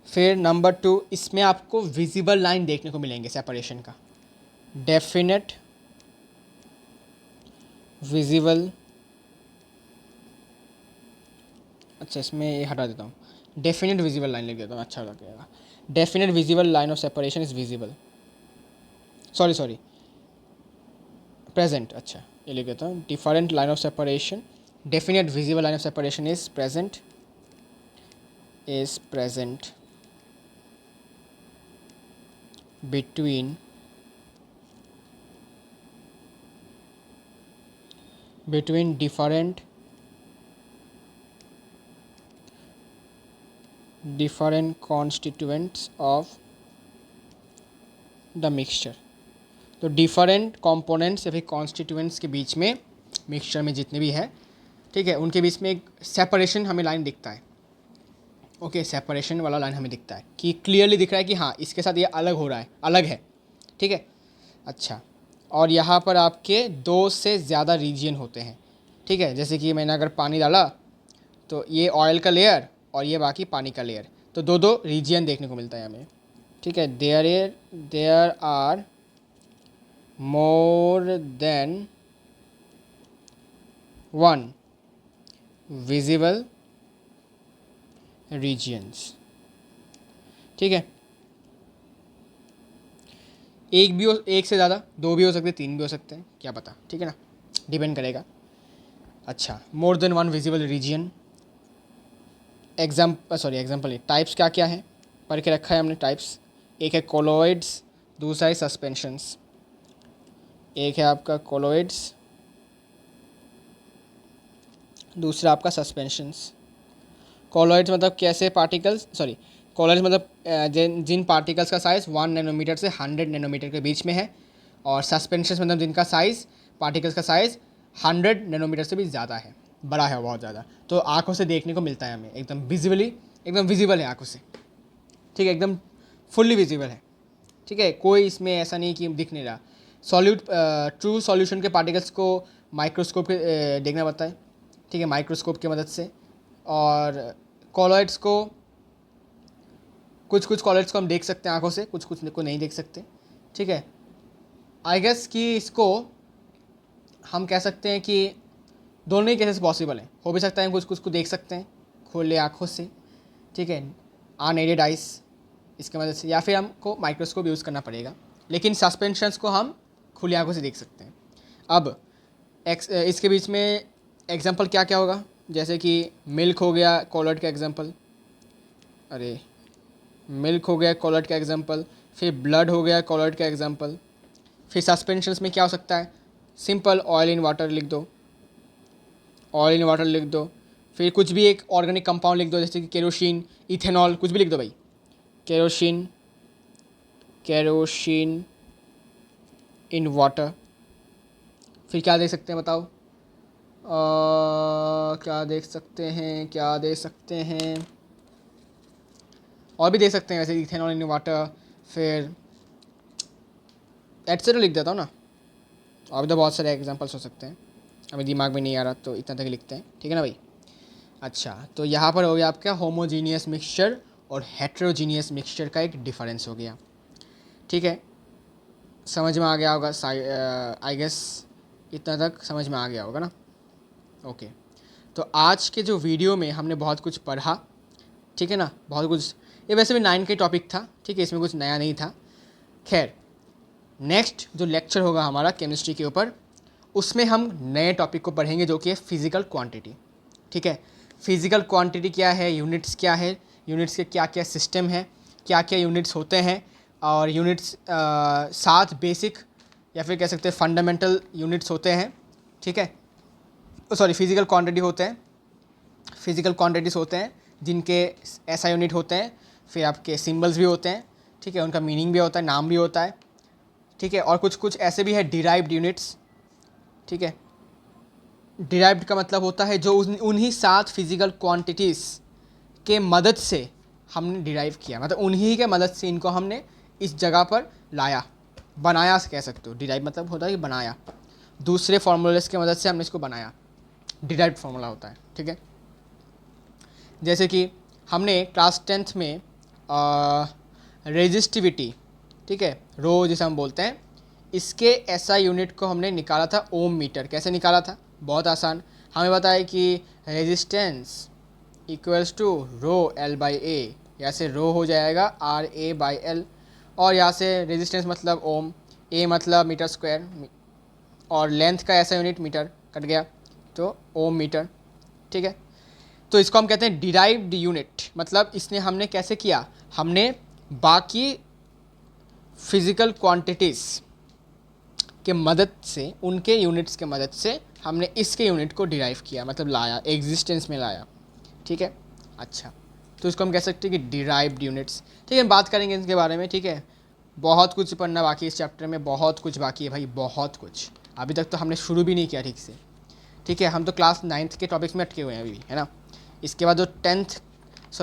A: फिर नंबर 2, इसमें आपको विजिबल लाइन देखने को मिलेंगे सेपरेशन का, डेफिनेट विजिबल, अच्छा इसमें ये हटा देता हूँ, डेफिनेट विजिबल लाइन लिख देता हूँ, अच्छा लगेगा। Definite visible line of separation is visible, sorry present, अच्छा ये लिख देता हूँ, different line of separation, definite visible line of separation is present between different constituents of the mixture। तो डिफरेंट कंपोनेंट्स या फिर कॉन्स्टिट्यूएंट्स के बीच में, मिक्सचर में जितने भी है, ठीक है, उनके बीच में एक सेपरेशन हमें लाइन दिखता है। ओके, सेपरेशन वाला लाइन हमें दिखता है कि क्लियरली दिख रहा है कि हाँ इसके साथ ये अलग हो रहा है, अलग है, ठीक है। अच्छा, और यहाँ पर आपके 2 से ज़्यादा रीजन होते हैं, ठीक है। जैसे कि मैंने अगर पानी डाला तो ये ऑयल का लेयर और ये बाकी पानी का लेयर, तो 2 रीजन देखने को मिलता है हमें, ठीक है। There are more than one visible regions, ठीक है। एक से ज़्यादा, 2 भी हो सकते हैं, 3 भी हो सकते हैं, क्या पता, ठीक है ना, डिपेंड करेगा। अच्छा, मोर than one visible region, example types क्या क्या है पढ़ के रखा है हमने टाइप्स। एक है कोलोइड्स, दूसरा है सस्पेंशंस। एक है आपका कोलोइड्स, दूसरा आपका सस्पेंशंस। कोलोइड्स मतलब कैसे पार्टिकल्स, कोलोइड्स मतलब जिन पार्टिकल्स का साइज़ 1 नैनोमीटर से 100 नैनोमीटर के बीच में है, और सस्पेंशंस मतलब जिनका साइज़, पार्टिकल्स का साइज़ 100 नैनोमीटर से भी ज़्यादा है, बड़ा है बहुत ज़्यादा, तो आँखों से देखने को मिलता है हमें, एकदम विजिबल है आँखों से, ठीक है, एकदम फुल्ली विजिबल है, ठीक है। कोई इसमें ऐसा नहीं कि दिख नहीं रहा। ट्रू सॉल्यूशन के पार्टिकल्स को माइक्रोस्कोप के देखना पड़ता है, ठीक है, माइक्रोस्कोप की मदद से। और कॉलॉइड्स को, कुछ कॉलॉइड्स को हम देख सकते हैं आंखों से, कुछ को नहीं देख सकते, ठीक है। आई गेस कि इसको हम कह सकते हैं कि दोनों ही केसेस पॉसिबल हैं, हो भी सकता है कुछ को देख सकते हैं खुले आँखों से, ठीक है, अनएडेड आइस इसके मदद से, या फिर हमको माइक्रोस्कोप यूज़ करना पड़ेगा, लेकिन सस्पेंशंस को हम खुली आँखों से देख सकते हैं। अब इसके बीच में एग्जांपल क्या क्या होगा, जैसे कि मिल्क हो गया कॉलॉइड का एग्जांपल, मिल्क हो गया कॉलॉइड का एग्जांपल, फिर ब्लड हो गया कॉलॉइड का एग्जांपल। फिर सस्पेंशंस में क्या हो सकता है, सिंपल ऑयल इन वाटर लिख दो, फिर कुछ भी एक ऑर्गेनिक कंपाउंड लिख दो, जैसे कि केरोसिन, इथेनॉल, कुछ भी लिख दो भाई, केरोसिन इन वाटर। फिर क्या देख सकते हैं बताओ, क्या देख सकते हैं, और भी देख सकते हैं वैसे, इथेनॉल इन वाटर, फिर एटसेट्रा लिख देता हूँ ना, और भी तो बहुत सारे एग्जांपल्स हो सकते हैं, अभी दिमाग में नहीं आ रहा तो इतना तक लिखते हैं, ठीक है ना भाई। अच्छा, तो यहाँ पर हो गया आपका होमोजीनियस मिक्सचर और हेट्रोजीनियस मिक्सचर का एक डिफरेंस हो गया, ठीक है। समझ में आ गया होगा, आई गेस इतना तक समझ में आ गया होगा ना। ओके, तो आज के जो वीडियो में हमने बहुत कुछ पढ़ा, ठीक है ना, बहुत कुछ, ये वैसे भी 9 का टॉपिक था, ठीक है, इसमें कुछ नया नहीं था। खैर, नेक्स्ट जो लेक्चर होगा हमारा केमिस्ट्री के ऊपर, उसमें हम नए टॉपिक को पढ़ेंगे जो कि है फिज़िकल क्वांटिटी, ठीक है। फिज़िकल क्वांटिटी क्या है, यूनिट्स क्या है, यूनिट्स के क्या क्या सिस्टम है, क्या क्या यूनिट्स होते हैं, और यूनिट्स 7 बेसिक या फिर कह सकते हैं फंडामेंटल यूनिट्स होते हैं, ठीक है। फिज़िकल क्वांटिटीज़ होते हैं, जिनके SI यूनिट होते हैं, फिर आपके सिंबल्स भी होते हैं, ठीक है, उनका मीनिंग भी होता है, नाम भी होता है, ठीक है, और कुछ कुछ ऐसे भी है डिराइव्ड यूनिट्स, ठीक है। डिराइव्ड का मतलब होता है जो उन्हीं 7 फिजिकल क्वांटिटीज़ के मदद से हमने डिराइव किया, मतलब उन्हीं के मदद से इनको हमने इस जगह पर लाया, बनाया कह सकते हो। डिराइव मतलब होता है कि बनाया, दूसरे फार्मूलेस के मदद से हमने इसको बनाया, डिराइव्ड फार्मूला होता है, ठीक है। जैसे कि हमने क्लास 10th में रेजिस्टिविटी, ठीक है, रो जिसे हम बोलते हैं, इसके SI यूनिट को हमने निकाला था ओम मीटर। कैसे निकाला था? बहुत आसान, हमें बताया कि resistance equals to row L/A, यहाँ से रो हो जाएगा RA/L, और यहाँ से रेजिस्टेंस मतलब ओम, A मतलब मीटर स्क्वायर, और लेंथ का SI यूनिट मीटर कट गया तो ओम मीटर, ठीक है। तो इसको हम कहते हैं डिराइव्ड यूनिट। मतलब इसने हमने कैसे किया, हमने बाकी फिजिकल क्वांटिटीज़ के मदद से, उनके यूनिट्स के मदद से हमने इसके यूनिट को डिराइव किया, मतलब लाया, एग्जिस्टेंस में लाया, ठीक है। अच्छा, तो इसको हम कह सकते हैं कि डिराइव्ड यूनिट्स, ठीक है। बात करेंगे इनके बारे में, ठीक है। बहुत कुछ पढ़ना बाकी है इस चैप्टर में, बहुत कुछ बाकी है भाई, बहुत कुछ। अभी तक तो हमने शुरू भी नहीं किया ठीक से, ठीक है। हम तो क्लास 9th के टॉपिक्स में अटके हुए हैं अभी भी, है ना। इसके बाद जो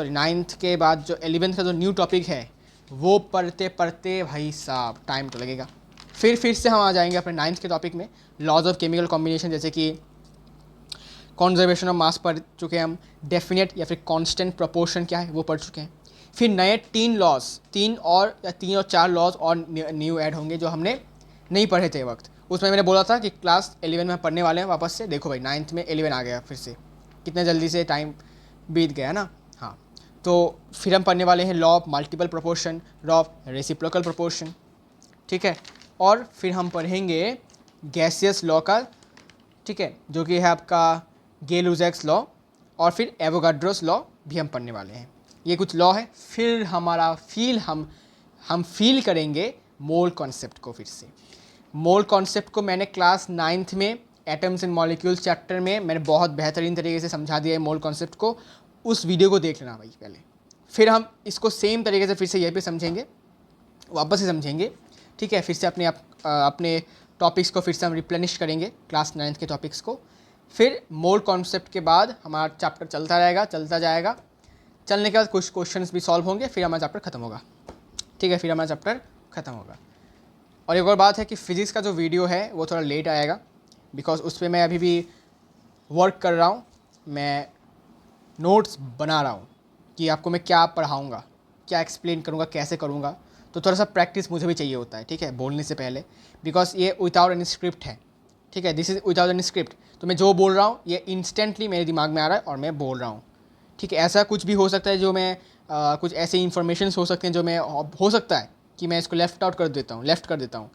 A: 9th के बाद जो 11th का जो न्यू टॉपिक है वो पढ़ते पढ़ते भाई साहब टाइम तो लगेगा। फिर से हम आ जाएंगे अपने 9th के टॉपिक में, लॉज ऑफ केमिकल कॉम्बिनेशन, जैसे कि कॉन्जर्वेशन ऑफ मास पढ़ चुके हैं हम, डेफिनेट या फिर कांस्टेंट प्रोपोर्शन क्या है वो पढ़ चुके हैं। फिर नए 3 और 4 लॉज और न्यू ऐड होंगे जो हमने नहीं पढ़े थे वक्त। उसमें मैंने बोला था कि क्लास 11 में पढ़ने वाले हैं वापस से। देखो भाई 9th में 11 आ गया फिर से, कितने जल्दी से टाइम बीत गया ना। हाँ, तो फिर हम पढ़ने वाले हैं law of multiple proportion, law of reciprocal proportion, ठीक है। और फिर हम पढ़ेंगे गैसियस लॉ का, ठीक है, जो कि है आपका गेल-लुजैक्स लॉ, और फिर एवोगाड्रोस लॉ भी हम पढ़ने वाले हैं। ये कुछ लॉ है। फिर हमारा हम फील करेंगे मोल कॉन्सेप्ट को। फिर से मोल कॉन्सेप्ट को मैंने क्लास 9th में एटम्स एंड मॉलिक्यूल्स चैप्टर में मैंने बहुत बेहतरीन तरीके से समझा दिया है मोल कॉन्सेप्ट को। उस वीडियो को देख लेना भाई पहले, फिर हम इसको सेम तरीके से फिर से यहीं पे समझेंगे, वापस से समझेंगे, ठीक है। फिर से अपने टॉपिक्स को फिर से हम रिप्लेनिश करेंगे, क्लास 9th के टॉपिक्स को। फिर मोल कॉन्सेप्ट के बाद हमारा चैप्टर चलता रहेगा, चलता जाएगा। चलने के बाद कुछ क्वेश्चंस भी सॉल्व होंगे, फिर हमारा चैप्टर ख़त्म होगा, ठीक है। फिर हमारा चैप्टर ख़त्म होगा। और एक और बात है कि फ़िज़िक्स का जो वीडियो है वो थोड़ा लेट आएगा, बिकॉज उस पर मैं अभी भी वर्क कर रहा हूँ, मैं नोट्स बना रहा हूँ कि आपको मैं क्या पढ़ाऊँगा, क्या एक्सप्लेन करूँगा, कैसे करूँगा। तो थोड़ा सा प्रैक्टिस मुझे भी चाहिए होता है, ठीक है, बोलने से पहले, बिकॉज ये विदाउट एनी स्क्रिप्ट है, ठीक है। This is without any script. तो मैं जो बोल रहा हूँ ये इंस्टेंटली मेरे दिमाग में आ रहा है और मैं बोल रहा हूँ, ठीक है। ऐसा कुछ भी हो सकता है जो मैं कुछ ऐसे इन्फॉर्मेशन हो सकते हैं जो मैं, हो सकता है कि मैं इसको लेफ़्ट कर देता हूँ,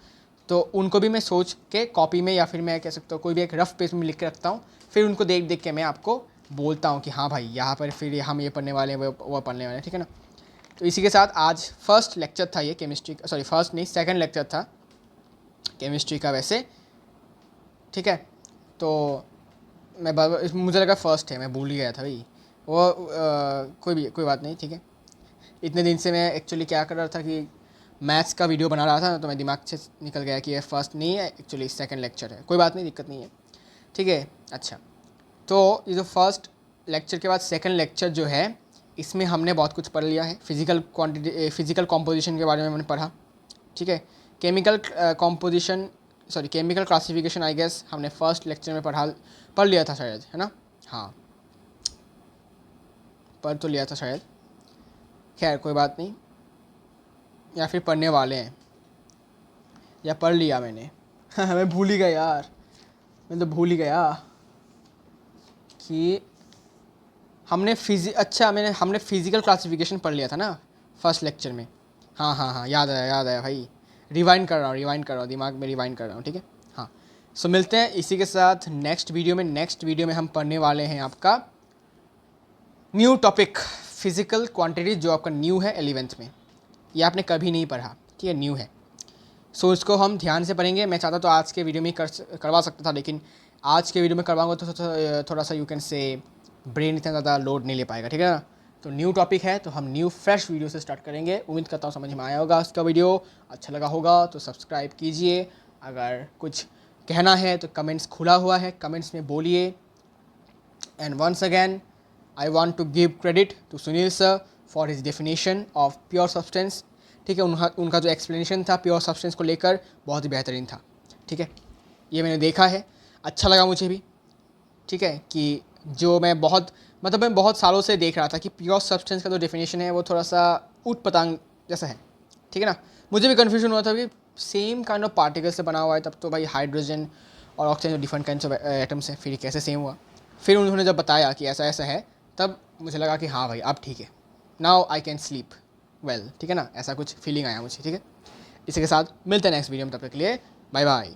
A: तो उनको भी मैं सोच के कॉपी में या फिर मैं कह सकता हूँ कोई भी एक रफ पेज में लिख के रखता हूँ। फिर उनको देख देख के मैं आपको बोलता हूँ कि हाँ भाई यहाँ पर फिर हम ये पढ़ने वाले हैं, वो पढ़ने वाले हैं, ठीक है ना। तो इसी के साथ आज फर्स्ट लेक्चर था ये केमिस्ट्री का, सॉरी फर्स्ट नहीं, सेकंड लेक्चर था केमिस्ट्री का वैसे, ठीक है। तो मुझे लगा फर्स्ट है, मैं भूल ही गया था भाई वो, कोई बात नहीं, ठीक है। इतने दिन से मैं एक्चुअली क्या कर रहा था कि मैथ्स का वीडियो बना रहा था, तो मैं दिमाग से निकल गया कि ये फर्स्ट नहीं है, एक्चुअली सेकंड लेक्चर है। कोई बात नहीं, दिक्कत नहीं है, ठीक है। अच्छा, तो ये जो फर्स्ट लेक्चर के बाद सेकंड लेक्चर जो है, इसमें हमने बहुत कुछ पढ़ लिया है। फिजिकल कॉम्पोजिशन के बारे में मैंने पढ़ा, ठीक है। केमिकल क्लासिफिकेशन आई गेस हमने फर्स्ट लेक्चर में पढ़ लिया था शायद, है ना। हाँ, पढ़ तो लिया था शायद, खैर कोई बात नहीं, या फिर पढ़ने वाले हैं, या पढ़ लिया मैंने मैं भूल ही गया यार, मैं तो भूल ही गया कि हमने फिज़िकल क्लासिफिकेशन पढ़ लिया था ना फर्स्ट लेक्चर में। हाँ, याद आया भाई, रिवाइंड कर रहा हूँ, दिमाग में रिवाइंड कर रहा हूँ, ठीक है। हाँ, सो मिलते हैं इसी के साथ नेक्स्ट वीडियो में हम पढ़ने वाले हैं आपका न्यू टॉपिक, फिज़िकल क्वांटिटीज, जो आपका न्यू है 11th में, ये आपने कभी नहीं पढ़ा, ठीक है, न्यू है। सो इसको हम ध्यान से पढ़ेंगे। मैं चाहता तो आज के वीडियो में करवा सकता था, लेकिन आज के वीडियो में करवाऊंगा तो थोड़ा सा यू कैन से ब्रेन इतना ज़्यादा लोड नहीं ले पाएगा, ठीक है ना। तो न्यू टॉपिक है तो हम न्यू फ्रेश वीडियो से स्टार्ट करेंगे। उम्मीद करता हूँ समझ में आया होगा उसका वीडियो, अच्छा लगा होगा तो सब्सक्राइब कीजिए। अगर कुछ कहना है तो कमेंट्स खुला हुआ है, कमेंट्स में बोलिए। And once again I want to give credit to Sunil sir for his definition of pure substance. ठीक है, उनका जो एक्सप्लेनेशन था प्योर सब्सटेंस को लेकर बहुत ही बेहतरीन था। ठीक है, ये मैंने देखा है, अच्छा लगा मुझे भी। ठीक है, कि जो मैं बहुत सालों से देख रहा था कि प्योर सब्सटेंस का जो डेफिनेशन है वो थोड़ा सा ऊट पतांग जैसा है। ठीक है ना, मुझे भी कन्फ्यूजन हुआ था कि सेम काइंड ऑफ पार्टिकल से बना हुआ है, तब तो भाई हाइड्रोजन और oxygen different kind of atoms हैं, फिर कैसे सेम हुआ। फिर उन्होंने जब बताया कि ऐसा ऐसा है, तब मुझे लगा कि हाँ भाई अब ठीक है, now I can sleep well. ठीक है ना, ऐसा कुछ फीलिंग आया मुझे। ठीक है, इसी के साथ मिलते हैं नेक्स्ट वीडियो में, तब तक के लिए बाय बाय।